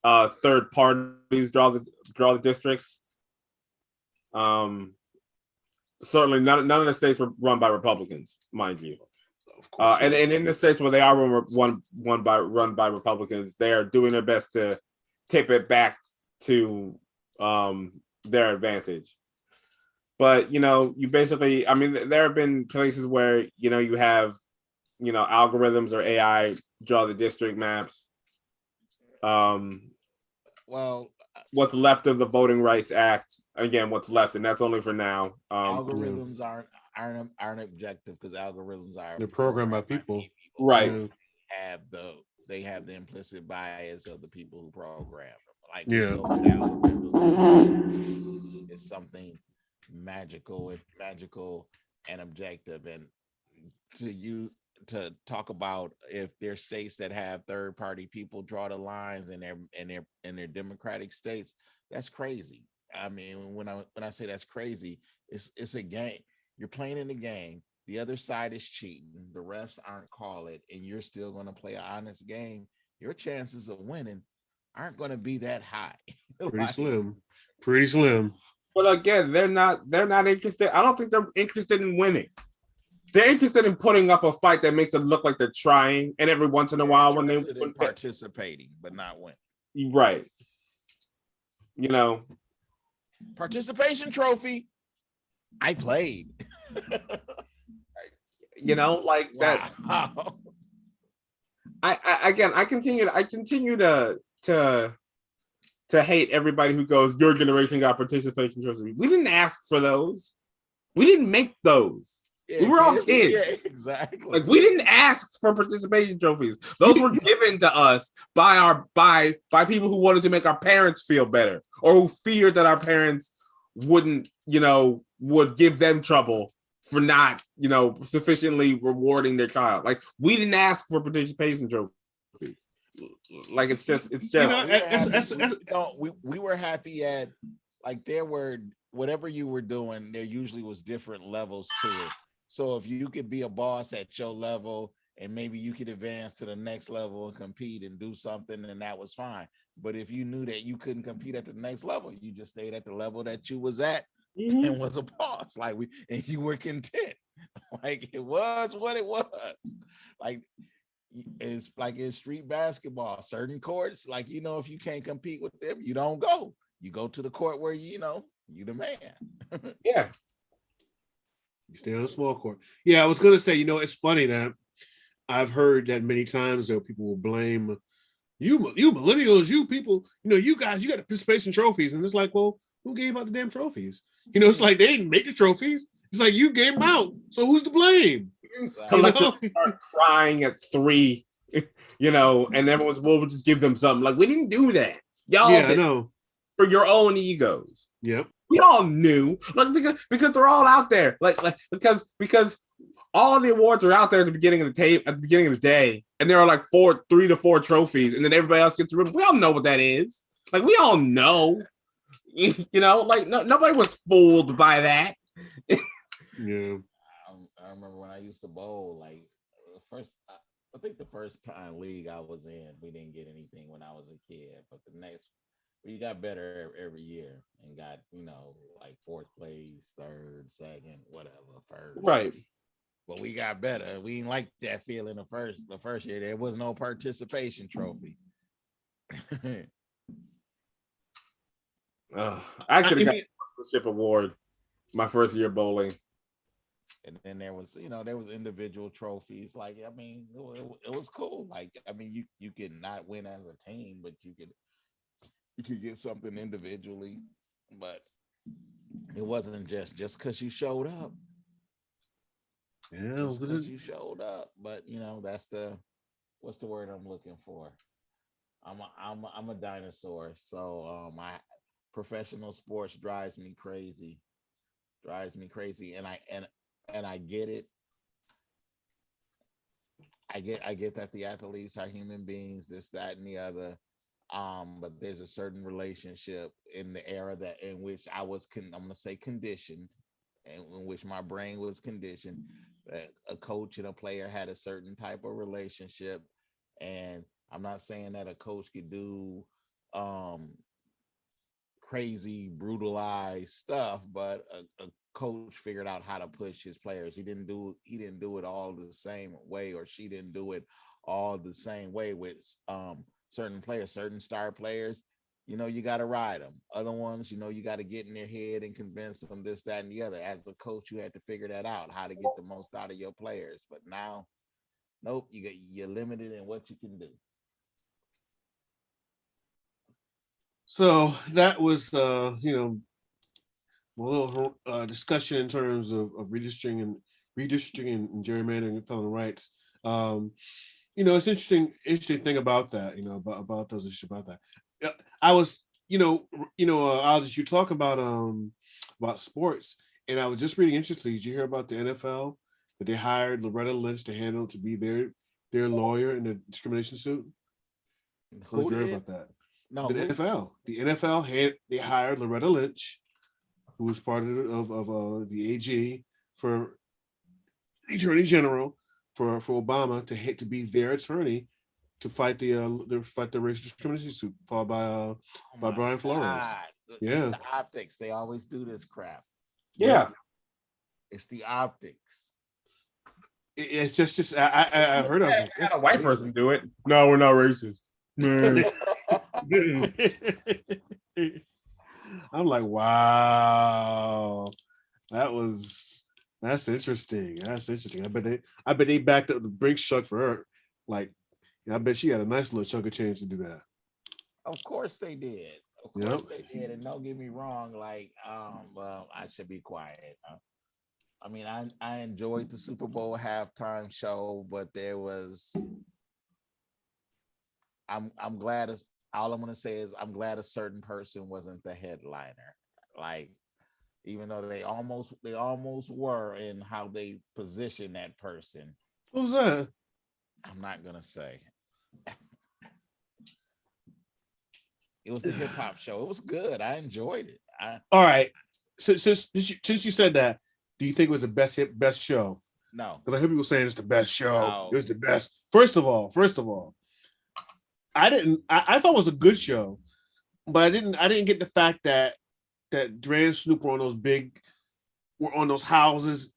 third parties draw the districts. Certainly none of the states were run by Republicans, mind you. Of course, and in the states where they are run by Republicans, they are doing their best to tip it back to their advantage. But you basically, I mean, there have been places where you have algorithms or AI draw the district maps.
Well,
What's left of the Voting Rights Act, again, what's left, and that's only for now.
algorithms aren't objective because algorithms are
They're programmed by people.
Right.
Yeah.
They have the implicit bias of the people who program them. Like
Yeah.
it's something magical and objective, and to talk about if there's states that have third party people draw the lines in their democratic states, that's crazy. I mean, when I say that's crazy, it's a game. You're playing in the game. The other side is cheating. The refs aren't call it, and you're still going to play an honest game. Your chances of winning aren't going to be that high.
Pretty slim.
But again, they're not interested. I don't think they're interested in winning. They're interested in putting up a fight that makes it look like they're trying, and every once in a while when they're
participating but not winning.
Right.
Participation trophy. I played.
Like that.
Wow.
I continue to hate everybody who goes, your generation got participation trophies. We didn't ask for those. We didn't make those.
Yeah,
we were all kids.
Yeah, exactly.
Like, we didn't ask for participation trophies. Those were given to us by people who wanted to make our parents feel better, or who feared that our parents would give them trouble for not, sufficiently rewarding their child. Like, we didn't ask for participation trophies. Like, it's just
we were happy at, like, there were, whatever you were doing, there usually was different levels to it. So if you could be a boss at your level and maybe you could advance to the next level and compete and do something, and that was fine. But if you knew that you couldn't compete at the next level, you just stayed at the level that you was at and was a boss. And you were content. Like, it was what it was. Like, it's like in street basketball, certain courts, like, if you can't compete with them, you don't go. You go to the court where you the man.
Yeah.
You stay on a small court. Yeah, I was gonna say, it's funny that I've heard that many times that people will blame you millennials, you people, you guys, you got participation trophies. And it's like, well, who gave out the damn trophies? It's like they didn't make the trophies. It's like you gave them out. So who's to blame?
Collectively start crying at 3, and everyone's, well, we'll just give them something. Like, we didn't do that. Y'all did.
No.
For your own egos.
Yep.
We all knew, like, because they're all out there, like because all of the awards are out there at the beginning of the day, and there are like 3 to 4 trophies, and then everybody else gets a ribbon. We all know what that is. Like, we all know, like, nobody was fooled by that.
Yeah.
I remember when I used to bowl, like, I think the first time league I was in, we didn't get anything when I was a kid, but the next, we got better every year and got, like 4th place, 3rd, 2nd, whatever, 1st.
Right.
But we got better. We didn't like that feeling the first year. There was no participation trophy.
I actually got a sponsorship award my first year bowling.
And then there was individual trophies. Like, I mean, it was cool. Like, I mean, you could not win as a team, but you could get something individually. But it wasn't just because you showed up.
Yeah,
because you showed up. But that's what's the word I'm looking for? I'm a dinosaur. So my professional sports drives me crazy, and I get it. I get that the athletes are human beings, this, that, and the other. But there's a certain relationship in the era in which I was, I'm gonna say, conditioned, and in which my brain was conditioned, that a coach and a player had a certain type of relationship. And I'm not saying that a coach could do crazy, brutalized stuff, but a coach figured out how to push his players. He didn't do it all the same way, or she didn't do it all the same way with certain players, certain star players. you got to ride them. Other ones, you got to get in their head and convince them this, that, and the other. As a coach, you had to figure that out, how to get the most out of your players. But now, nope, you're limited in what you can do.
So that was, a little discussion in terms of redistricting and gerrymandering and felon rights. It's interesting thing about that. About those issues about that. I was, Aldous, you talk about sports, and I was just reading interestingly. Did you hear about the NFL that they hired Loretta Lynch to be their lawyer in the discrimination suit?
Who
you heard
did?
about that?
No,
The NFL. The NFL they hired Loretta Lynch, who was part of the AG for the Attorney General for Obama to be their attorney to fight the racial discrimination suit filed by Brian Flores. Yeah,
it's the optics. They always do this crap.
Yeah.
It's the optics.
It's just I heard. I was like,
had a white person do it. No, we're not racist.
I'm like, wow, that's interesting. I bet they backed up the brink shot for her. Like, I bet she had a nice little chunk of change to do that.
Of course they did. Of course they did. And don't get me wrong, like, well, I should be quiet. I mean, I enjoyed the Super Bowl halftime show, but I'm glad all I'm gonna say is I'm glad a certain person wasn't the headliner. Like, even though they almost were in how they positioned that person.
Who's that?
I'm not gonna say. It was a hip hop show. It was good. I enjoyed it.
All right. Since you said that, do you think it was the best show?
No,
because I hear people saying it's the best show.
No.
It was the best. First of all, I thought it was a good show, but I didn't get the fact that Dre and Snoop were on those houses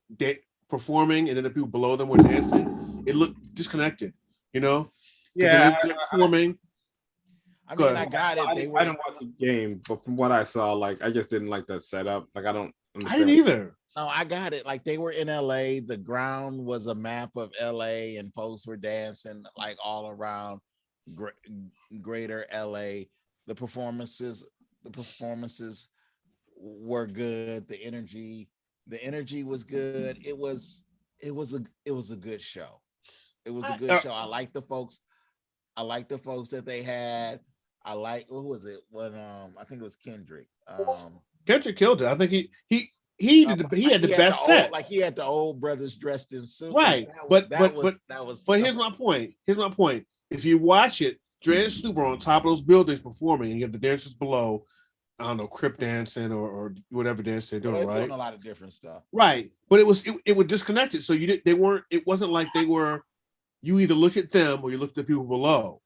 performing, and then the people below them were dancing. It looked disconnected,
Yeah,
they were performing.
I mean, I got it.
I didn't watch the game, but from what I saw, like, I just didn't like that setup. Like, I don't understand.
I didn't either.
No, I got it. Like, they were in LA. The ground was a map of LA, and folks were dancing like all around greater LA. The performances were good. The energy was good. It was a good show. It was a good show. I like the folks that they had. I like, who was it? When I think it was Kendrick.
Kendrick killed it. I think he had the best set.
Like, he had the old brothers dressed in suits.
Right. But here's my point. If you watch it, Dre and Snoop are on top of those buildings performing, and you have the dancers below. I don't know, crip dancing or whatever dance they're doing, right?
Doing a lot of different stuff.
Right. But it was disconnected. So it wasn't like they were, you either look at them or you look at the people below.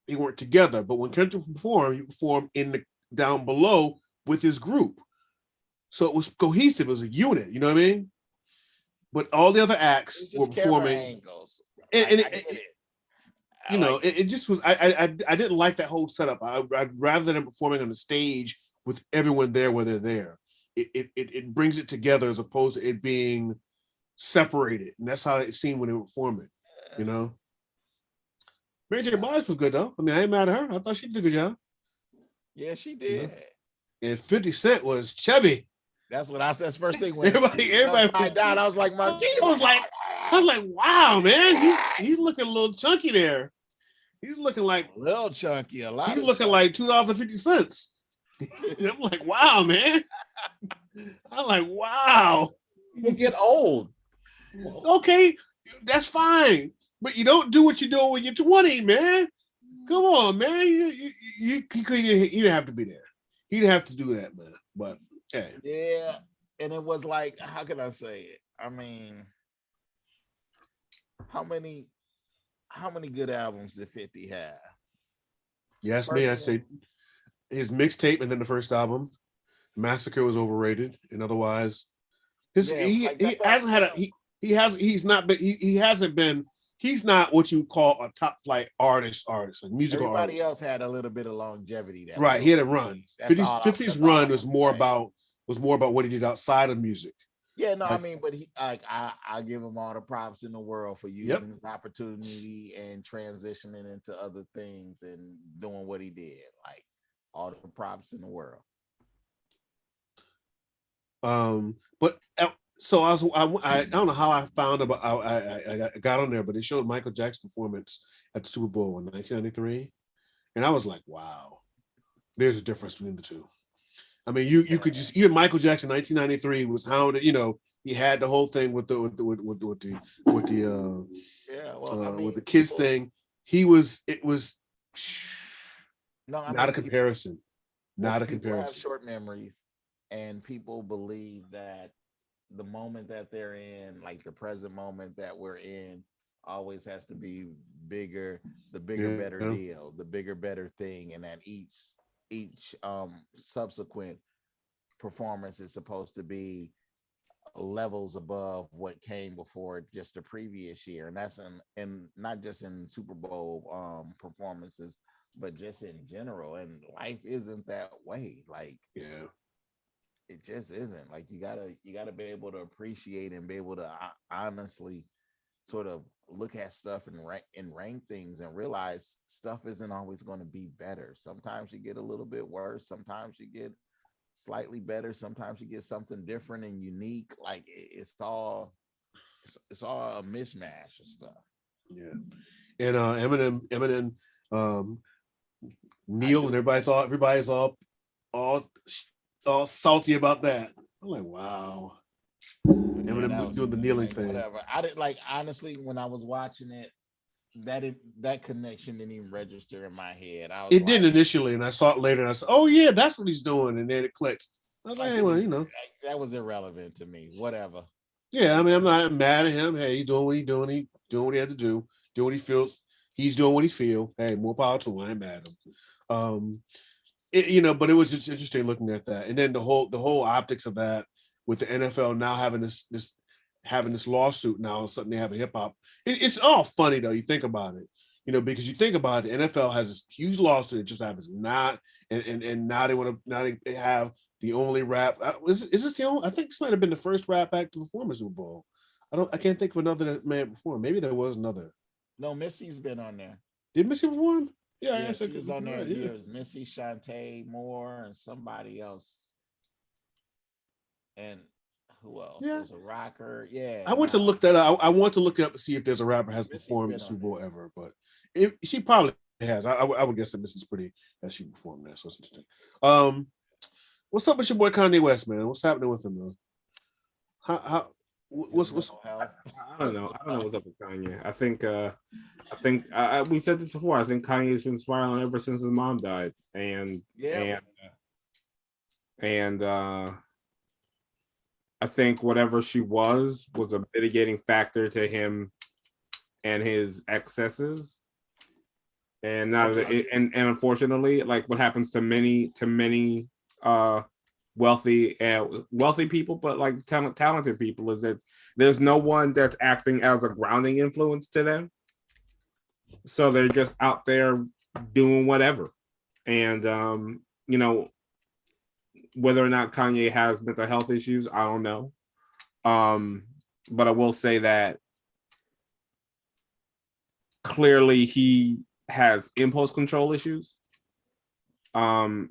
They weren't together. But when Kendrick performed, he performed down below with his group. So it was cohesive. It was a unit. You know what I mean? But all the other acts were performing. It just was. I didn't like that whole setup. I'd rather than performing on the stage with everyone there where they're there. It brings it together as opposed to it being separated, and that's how it seemed when they were performing. Mary J. Blige was good though. I mean, I ain't mad at her. I thought she did a good job.
Yeah, she did.
And 50 Cent was chubby.
That's what I said. That's the first thing when
everybody
upside down. I was like,
I was like, wow, man, he's looking a little chunky there. He's looking like
a little chunky. A lot.
He's looking like $2.50. I'm like, wow, man. I'm like, wow.
You get old.
Okay, that's fine. But you don't do what you're doing when you're 20, man. Come on, man. You didn't have to be there. He didn't have to do that, man. But hey.
Yeah. And it was like, how can I say it? I mean, how many good albums did 50 have?
Yes, me. I'd say his mixtape and then the first album. Massacre was overrated, and otherwise, he hasn't been he's not what you call a top flight artist, like musical
Everybody
artist.
else had a little bit of longevity. That
Right, he had a run.
That's
50's
all
run
I'm
was more
saying.
about what he did outside of music.
Yeah, no,
Like-
I mean, but I give him all the props in the world for using his opportunity and transitioning into other things and doing what he did. Like all the props in the world.
But so I don't know how I found about I got on there, but they showed Michael Jackson's performance at the Super Bowl in 1993, and I was like, wow, there's a difference between the two. I mean, you could just even Michael Jackson 1993 was hounded. He had the whole thing with the kids
people,
thing. It was
no,
not a comparison. Not a
people
comparison.
have short memories, and people believe that the moment that they're in, like the present moment that we're in, always has to be bigger, the bigger, better deal, the bigger, better thing, and that each subsequent performance is supposed to be levels above what came before just the previous year, and that's in not just in Super Bowl performances, but just in general. And life isn't that way. Like, it just isn't. Like, you gotta be able to appreciate and be able to honestly sort of look at stuff and rank things and realize stuff isn't always going to be better. Sometimes you get a little bit worse, sometimes you get slightly better, sometimes you get something different and unique. Like, it's all a mishmash of stuff.
Yeah. And Eminem, Neil, and everybody's all salty about that. I'm like, wow. Eminem doing the kneeling thing.
Whatever. I didn't like, honestly, when I was watching it, that connection didn't even register in my head.
It didn't initially, and I saw it later, and I said, "Oh yeah, that's what he's doing," and then it clicked. I was like, "Hey, well,
that was irrelevant to me. Whatever."
Yeah, I mean, I'm not mad at him. Hey, he's doing what he's doing. He doing what he had to do. Do what he feels. He's doing what he feel. Hey, more power to him. I ain't mad at him. But it was just interesting looking at that, and then the whole optics of that with the NFL now having this lawsuit now, suddenly having hip hop. It's all funny though. You think about it, because you think about it, the NFL has this huge lawsuit. It just happens not, and now they have the only rap. Is this the only? I think this might have been the first rap act to perform a Super Bowl. I can't think of another man perform. Maybe there was another.
No, Missy's been on there.
Did Missy perform?
Yeah, she was on there. Yeah, it was Missy, Shantae Moore, and somebody else. And who else?
Yeah.
There's a rocker. Yeah.
I want to look that up. I want to look up to see if there's a rapper has performed the Super Bowl ever, but she probably has. I would guess that Missy's pretty that she performed there. So it's interesting. What's up with your boy Kanye West, man? What's happening with him, though? What's
I don't know. I don't know what's up with Kanye. I think we said this before. I think Kanye's been spiraling ever since his mom died, and I think whatever she was a mitigating factor to him and his excesses. And now and unfortunately, like what happens to many wealthy people, but like talented people, is that there's no one that's acting as a grounding influence to them. So they're just out there doing whatever. And whether or not Kanye has mental health issues, I don't know. But I will say that clearly he has impulse control issues. And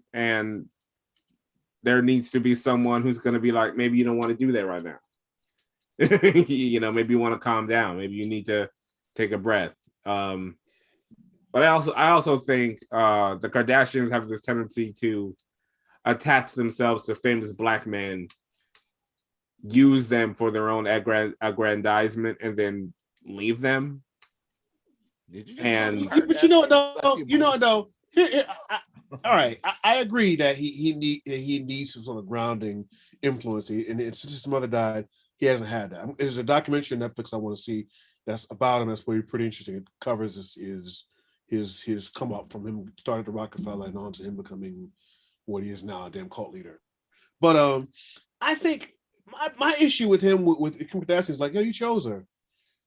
there needs to be someone who's going to be like, maybe you don't want to do that right now. Maybe you want to calm down. Maybe you need to take a breath. But I also think the Kardashians have this tendency to attach themselves to famous black men, use them for their own aggrandizement, and then leave them.
All right, I agree that he needs some sort of grounding influence, and it's just his mother died. He hasn't had that. There's a documentary on Netflix I want to see that's about him. That's pretty interesting. It covers his come up from him starting at Rockefeller and on to him becoming what he is now, a damn cult leader. But I think my issue with him with Kim Kardashian is like, yo, you chose her.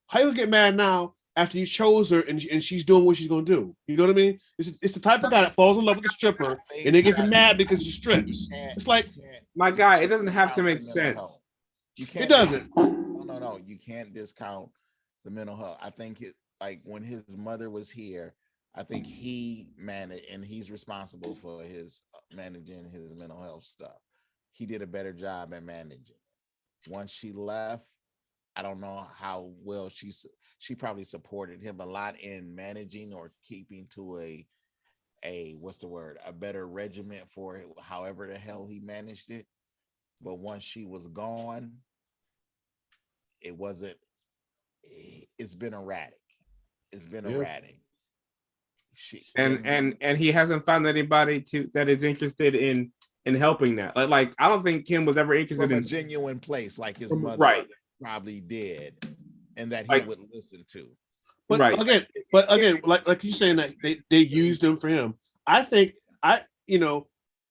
How you get mad now after you chose her and she's doing what she's gonna do. You know what I mean? It's the type of guy that falls in love with a stripper and then gets mad because she strips. It's like,
my guy, it doesn't have to make sense.
You can't.
It doesn't.
No. You can't discount the mental health. I think it, like when his mother was here, I think he managed, and he's responsible for his managing his mental health stuff. He did a better job at managing. Once she left, I don't know how well she probably supported him a lot in managing or keeping to a what's the word, a better regiment for it, however the hell he managed it. But once she was gone, it wasn't. It's been erratic. It's been erratic.
And he hasn't found anybody that is interested in helping that. Like I don't think Kim was ever interested
from
in
a genuine place like his mother
right.
probably did, and that he
Like,
would listen to.
But
right.
again, like you saying that they used him for him. I think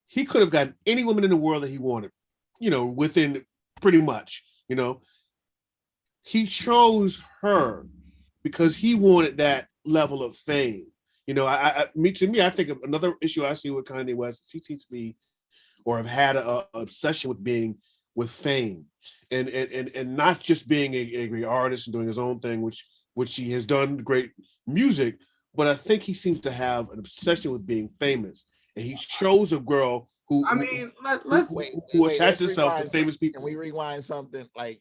he could have gotten any woman in the world that he wanted, within pretty much, he chose her because he wanted that level of fame. I think of another issue I see with Kanye West, he seems to be or have had an obsession with being with fame and not just being a great artist and doing his own thing, which he has done great music, but I think he seems to have an obsession with being famous. And he chose a girl who attaches herself to famous people.
Can we rewind something? Like,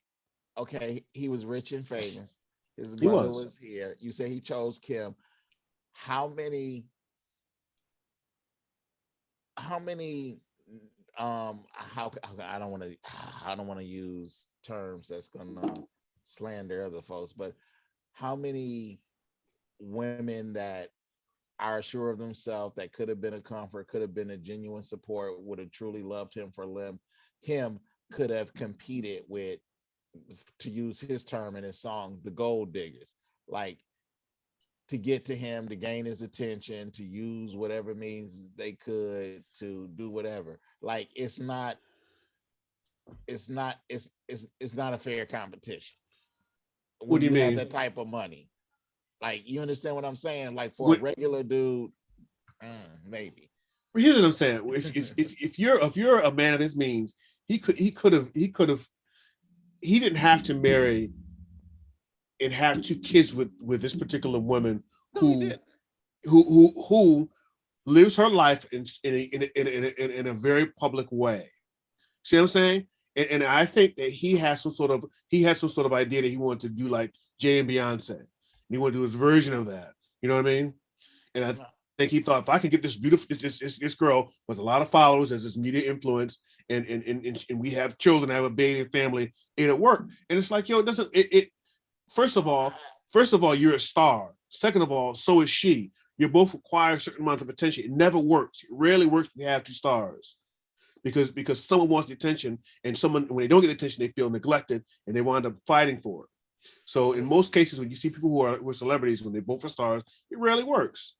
okay, he was rich and famous. His mother was here. You say he chose Kim. How many I don't want to use terms that's gonna slander other folks, but how many women that are sure of themselves, that could have been a comfort, could have been a genuine support, would have truly loved him for him, could have competed with, to use his term in his song, the gold diggers, like to get to him, to gain his attention, to use whatever means they could to do whatever. Like it's not a fair competition.
What do you mean?
Have that type of money. Like, you understand what I'm saying? Like for a regular dude, maybe.
Well, here's what I'm saying. If you're a man of his means, he didn't have to marry and have 2 kids with this particular woman who lives her life in a very public way. See what I'm saying? And I think that he had some sort of idea that he wanted to do like Jay and Beyonce. And he wanted to do his version of that. You know what I mean? And I think he thought, if I can get this beautiful this girl with a lot of followers as this media influence, and we have children, have a baby family, it'll work. And it's like, it doesn't. First of all, you're a star. Second of all, so is she. You both require certain amounts of attention. It never works. It rarely works when you have 2 stars. Because someone wants the attention, and someone, when they don't get attention, they feel neglected and they wind up fighting for it. So in most cases, when you see people who are celebrities, when they both are stars, it rarely works.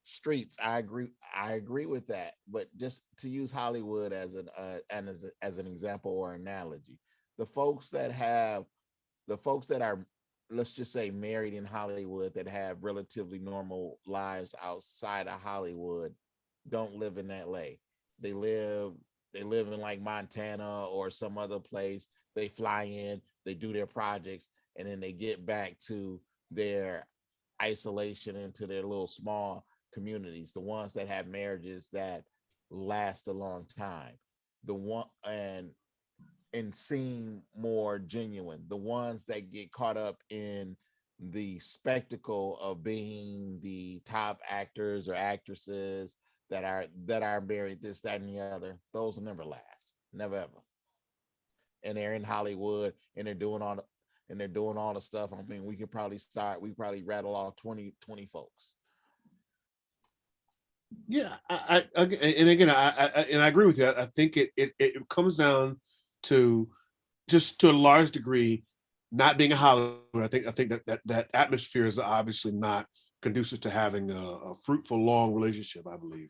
Streets, I agree with that. But just to use Hollywood as an example or analogy, the folks that are, let's just say, married in Hollywood, that have relatively normal lives outside of Hollywood, don't live in LA. They live in like Montana or some other place. They fly in, they do their projects, and then they get back to their isolation into their little small communities. The ones that have marriages that last a long time, the one and seem more genuine, the ones that get caught up in the spectacle of being the top actors or actresses that are married, this, that, and the other, those will never last, never ever. And they're in Hollywood and they're doing all the stuff. I mean, we probably rattle off 20 folks.
Yeah, I agree with you. I think it comes down to, just to a large degree, not being a Hollywood. I think that atmosphere is obviously not conducive to having a fruitful, long relationship, I believe.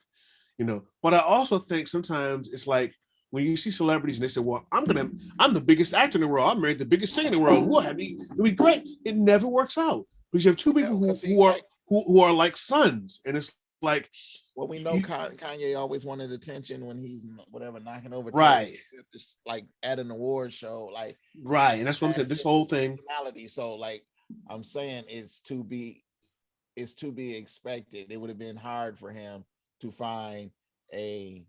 But I also think sometimes it's like when you see celebrities and they say, well, I'm the biggest actor in the world, I married the biggest singer in the world, it'll be great. It never works out. Because you have two people who are like sons, and it's like,
well, we know Kanye always wanted attention when he's whatever knocking over
right,
just like at an award show, like
right, and that's what I'm saying. This whole thing,
personality. So, like I'm saying, it's to be expected. It would have been hard for him to find a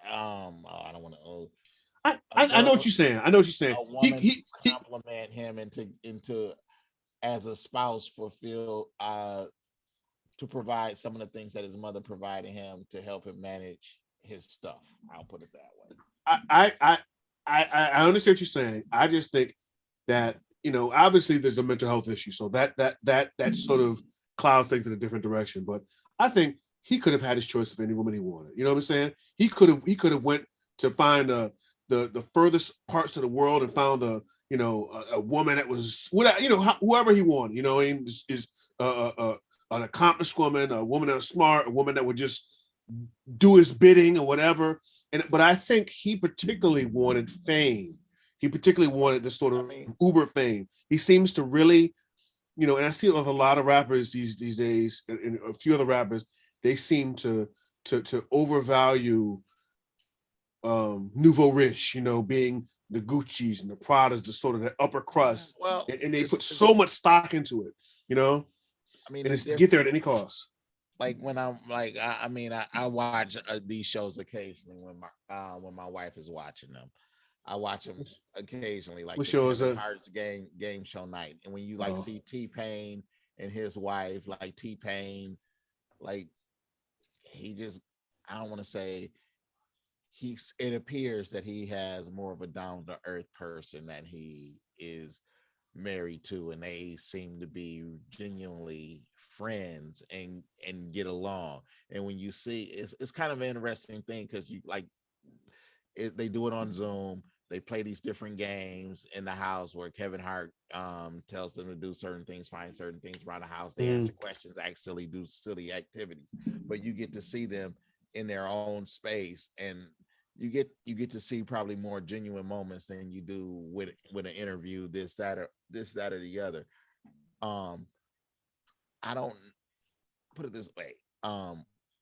I don't want to.
I know what you're saying. I know what you're saying.
A woman to compliment him into as a spouse fulfill to provide some of the things that his mother provided him to help him manage his stuff. I'll put it that way.
I understand what you're saying. I just think that, you know, obviously there's a mental health issue, so that sort of clouds things in a different direction. But I think he could have had his choice of any woman he wanted. You know what I'm saying? He could have went to find the furthest parts of the world and found a woman that was whatever, you know, whoever he wanted. You know, and is an accomplished woman, a woman that was smart, a woman that would just do his bidding or whatever. But I think he particularly wanted fame. He particularly wanted this sort of uber fame. He seems to really, you know, and I see it with a lot of rappers these days, and a few other rappers, they seem to overvalue nouveau riche, you know, being the Gucci's and the Pradas, the sort of the upper crust.
Well,
and they put so much stock into it, you know.
I mean,
and it's to get there at any cost.
Like when I'm like, I watch these shows occasionally when my wife is watching them. I watch them occasionally, like
what show is that?
Hearts game show night. And when you see T-Pain and his wife, like T-Pain, like he just, I don't want to say it appears that he has more of a down to earth person than he is married to, and they seem to be genuinely friends and get along. And when you see it's kind of an interesting thing, because you they do it on Zoom. They play these different games in the house where Kevin Hart tells them to do certain things, find certain things around the house. They answer questions, actually do silly activities, but you get to see them in their own space, and you get to see probably more genuine moments than you do with an interview, this, that, or the other. I don't put it this way.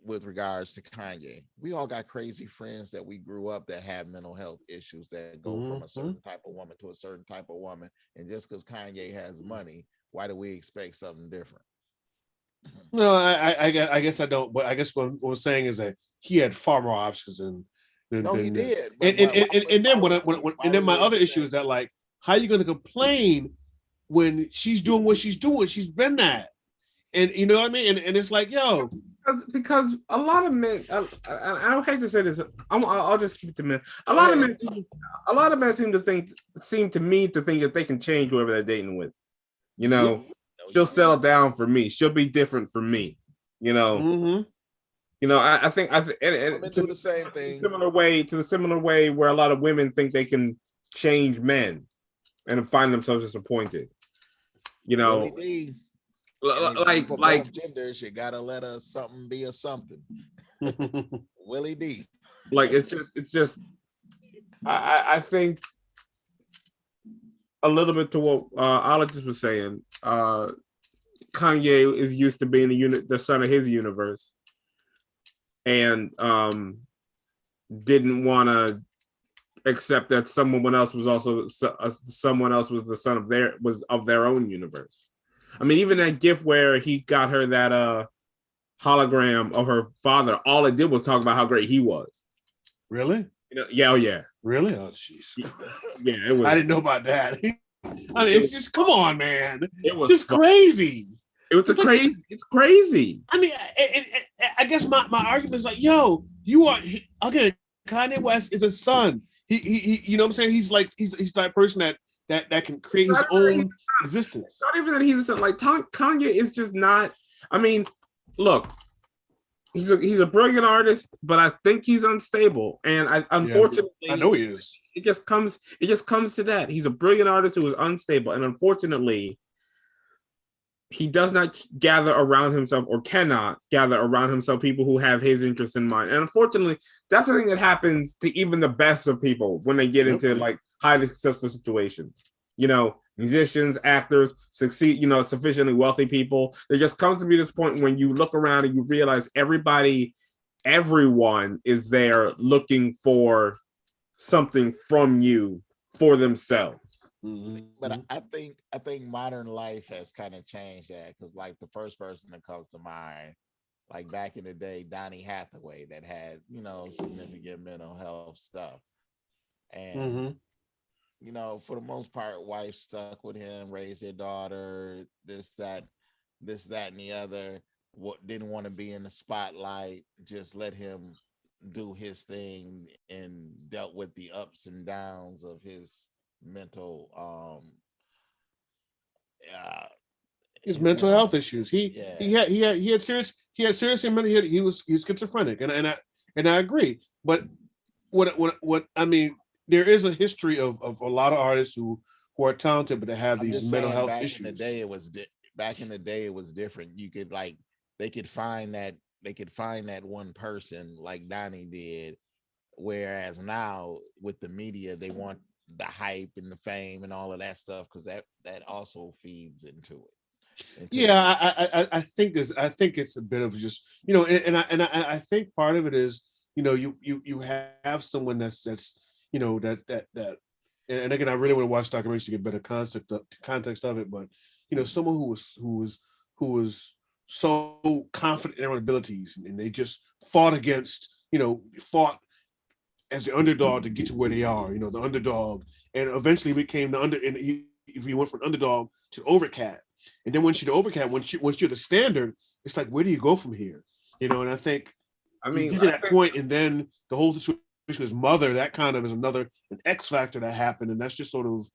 With regards to Kanye, we all got crazy friends that we grew up that have mental health issues that go from a certain type of woman to a certain type of woman. And just because Kanye has money, why do we expect something different?
No, I guess I don't. But I guess what I'm saying is that he had far more options than
he did.
And then my other issue is that, like, how are you going to complain when she's doing what she's doing? She's been that, and you know what I mean. And it's like, yo.
Because a lot of men, I hate to say this, I'll just keep it to men. A lot of men seem to think that they can change whoever they're dating with. You know, she'll settle down for me. She'll be different for me. You know, you know. I think and
do the same thing.
To the similar way where a lot of women think they can change men and find themselves disappointed. You know.
Really, like genders, you gotta let us something be a something. Willie D.
Like it's just I think a little bit to what Alex was saying. Kanye is used to being the son of his universe, and didn't want to accept that someone else was the son of their own universe. I mean, even that gift where he got her that hologram of her father, all it did was talk about how great he was.
Really?
You know, yeah, oh yeah.
Really? Oh, jeez.
Yeah, it was.
I didn't know about that. I mean, it's just, come on, man.
It was
just crazy.
It's crazy. I mean,
I guess my argument is like, yo, you are again. Kanye West is a son. He you know what I'm saying? He's that person that can create his own existence.
It's not even that he's a, like Kanye is just not. I mean, look, he's a brilliant artist, but I think he's unstable, and unfortunately,
I know he is.
It just comes to that. He's a brilliant artist who is unstable, and unfortunately, he does not gather around himself, or cannot gather around himself, people who have his interests in mind. And unfortunately, that's the thing that happens to even the best of people when they get into like highly successful situations. musicians, actors, succeed, sufficiently wealthy people. There just comes to be this point when you look around and you realize everyone is there looking for something from you for themselves.
See, but I think modern life has kind of changed that, because like the first person that comes to mind, like back in the day, Donny Hathaway, that had significant mental health stuff, and for the most part, wife stuck with him, raised their daughter, this, that, and the other. What didn't want to be in the spotlight, just let him do his thing, and dealt with the ups and downs of his mental
his mental health issues. He had serious he was schizophrenic, and I agree. But what I mean, there is a history of a lot of artists who are talented, but they have
I'm
these
just
mental
saying,
health
back
issues.
in the day it was back in the day it was different. You could they could find that one person like Donnie did, whereas now with the media they want the hype and the fame and all of that stuff, because that also feeds into it.
I think it's a bit of just I think part of it is you have someone that's that and again, I really want to watch documentaries to get better context of it, but someone who was so confident in their own abilities, and they just fought as the underdog to get to where they are, the underdog, and eventually became the and he went from underdog to overcat. And then once you're the overcat, once you're the standard, it's like, where do you go from here? And I think you get to that point, and then the whole situation with his mother, that kind of is an X factor that happened, and that's just sort of.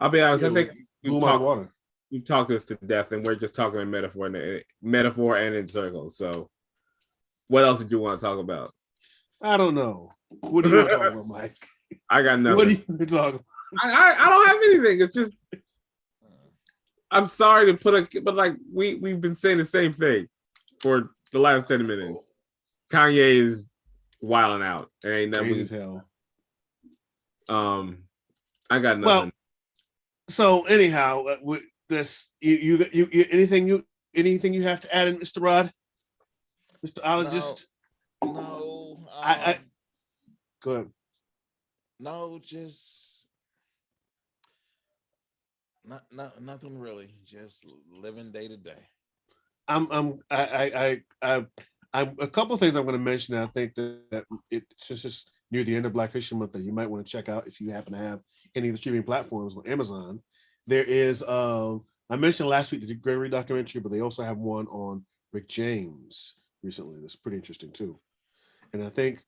I'll be honest. I think we've talked this to death, and we're just talking in metaphor and in circles. So, what else did you want to talk about?
I don't know. What do you want to talk about, Mike?
I got nothing.
What do you want to talk about?
I don't have anything. It's just, I'm sorry to but like we've been saying the same thing for the last 10 minutes. Kanye is wilding out. There ain't nothing.
Crazy as hell.
I got nothing.
Well, so anyhow, this you anything you have to add in, Mr. Rod, Mr. Ologist?
No.
I go ahead.
No, just nothing really. Just living day to day.
I'm a couple of things I'm going to mention. I think that since it's near the end of Black History Month, that you might want to check out if you happen to have any of the streaming platforms on Amazon. There is I mentioned last week the Gregory documentary, but they also have one on Rick James recently. That's pretty interesting too. And I think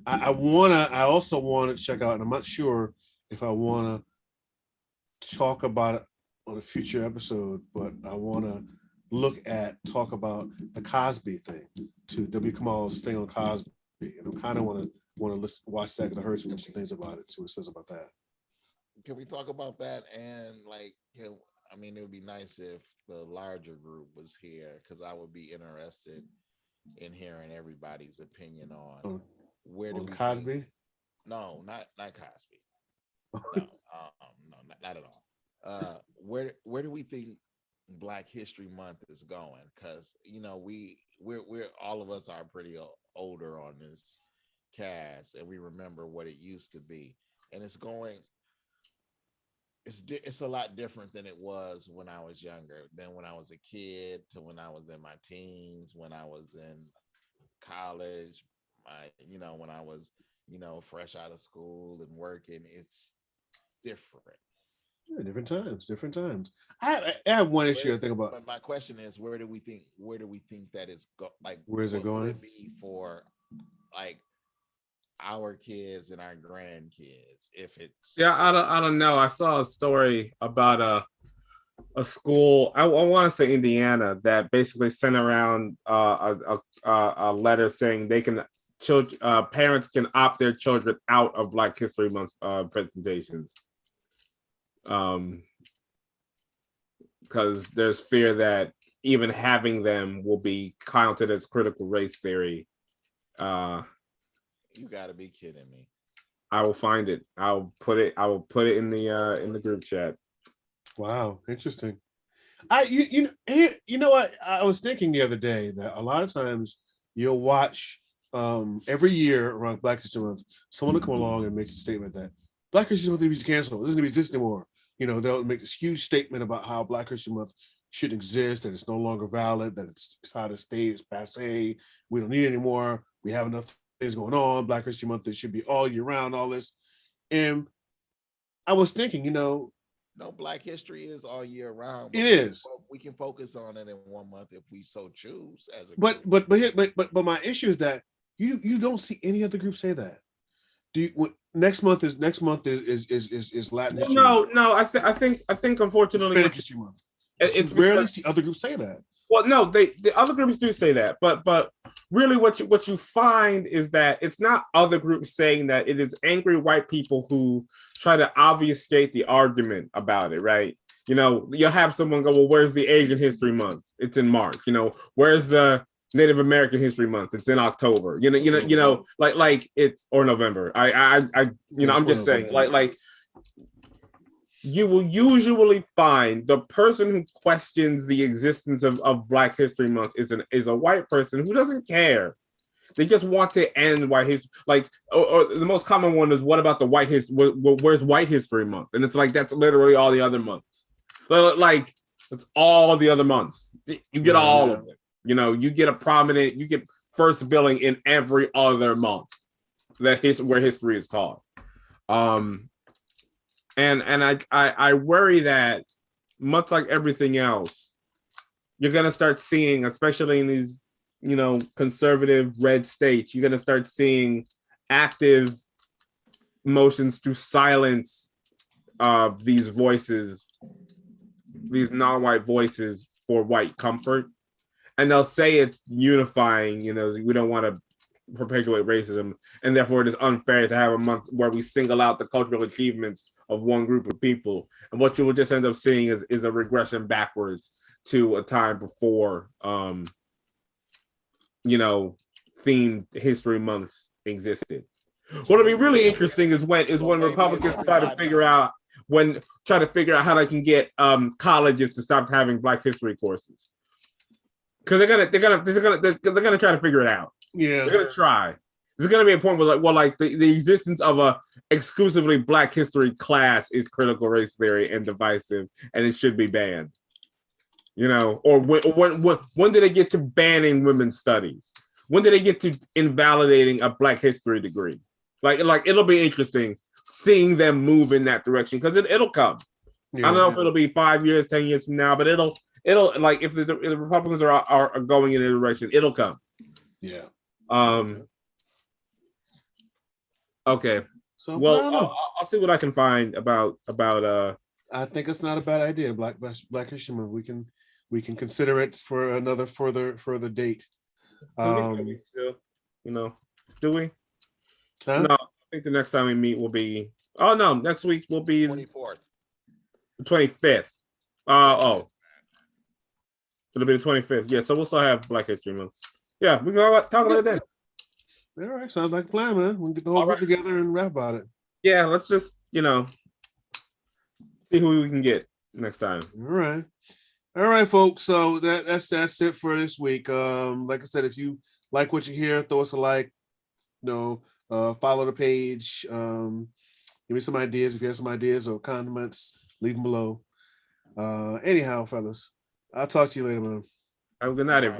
I also want to check out, and I'm not sure if I want to talk about it on a future episode, but I want to talk about the Cosby thing, to W. Kamal's thing on Cosby, and I kind of want to watch that because I heard some interesting things about it. See what it says about that.
Can we talk about that? And I mean, it would be nice if the larger group was here, because I would be interested in hearing everybody's opinion on where do we
Cosby?
No, not Cosby. No, not at all. Where do we think Black History Month is going? Because we're all of us are pretty older on this cast, and we remember what it used to be, and it's a lot different than it was when I was younger, than when I was a kid, to when I was in my teens, when I was in college, when I was fresh out of school and working. It's different.
Yeah, different times. I have one issue I think about.
But my question is, where do we think that is
where is it going?
Will it be for our kids and our grandkids? If it's
I don't know. I saw a story about a school, I want to say Indiana, that basically sent around a letter saying parents can opt their children out of Black History Month presentations, because there's fear that even having them will be counted as critical race theory.
You got to be kidding me.
I will find it. I will put it in the group chat.
Wow, interesting. You know what? I was thinking the other day that a lot of times you'll watch every year around Black History Month, someone will come along and makes a statement that Black History Month needs to be canceled. It doesn't exist anymore. You know, they'll make this huge statement about how Black History Month shouldn't exist, that it's no longer valid, that it's out of state, it's passe, we don't need it anymore. We have enough things going on. Black History Month, it should be all year round, all this. And I was thinking, you know,
No, Black history is all year round.
It is.
We can focus on it in 1 month if we so choose. As a
but
group.
but my issue is that you don't see any other group say that. Do you? Next month is Latin History Month.
No. I think unfortunately,
Spanish History Month.
it's
You rarely
because-
see other groups say that.
Well, no, the other groups do say that, but really what you find is that it's not other groups saying that, it is angry white people who try to obfuscate the argument about it, right? You know, you'll have someone go, well, where's the Asian History Month? It's in March. You know, where's the Native American History Month? It's in October. You know, like it's, or November. I'm just saying, like you will usually find the person who questions the existence of Black History Month is a white person who doesn't care. They just want to end white history. Like, or the most common one is, what about the white history? Where's White History Month? And it's like, that's literally all the other months. Like, it's all the other months. You get all of it. You know, you get first billing in every other month where history is taught. And I worry that, much like everything else, you're gonna start seeing, especially in these, you know, conservative red states, you're gonna start seeing active motions to silence these voices, these non-white voices, for white comfort. And they'll say it's unifying, you know, we don't want to perpetuate racism, and therefore it is unfair to have a month where we single out the cultural achievements of one group of people. And what you will just end up seeing is a regression backwards to a time before you know, themed history months existed. What'll be really interesting is when Republicans try to figure out how they can get colleges to stop having Black history courses, because they're gonna try to figure it out.
Yeah,
They're gonna try. There's gonna be a point where, like, the existence of a exclusively Black history class is critical race theory and divisive, and it should be banned. You know, or when did they get to banning women's studies? When did they get to invalidating a Black history degree? Like it'll be interesting seeing them move in that direction, because it'll come.
yeah.
I don't know if it'll be 5 years, 10 years from now, but it'll like, if the Republicans are going in a direction, it'll come.
Yeah.
Okay.
So
Well, I'll see what I can find about.
I think it's not a bad idea. Black History Month. We can consider it for another further date.
You know, do we?
Huh?
No, I think the next time we meet will be. Oh no, next week will be
24th.
the 25th. It'll be the 25th. Yeah, so we'll still have Black History Month. Yeah, we can talk about it then.
All right, sounds like a plan, man. We can get the whole
All
group
right.
together and rap about it.
Yeah, let's just, you know, see who we can get next time.
All right, folks. So that's it for this week. Like I said, if you like what you hear, throw us a like. You know, follow the page. Give me some ideas. If you have some ideas or comments, leave them below. Anyhow, fellas, I'll talk to you later, man.
Have a good night, everybody.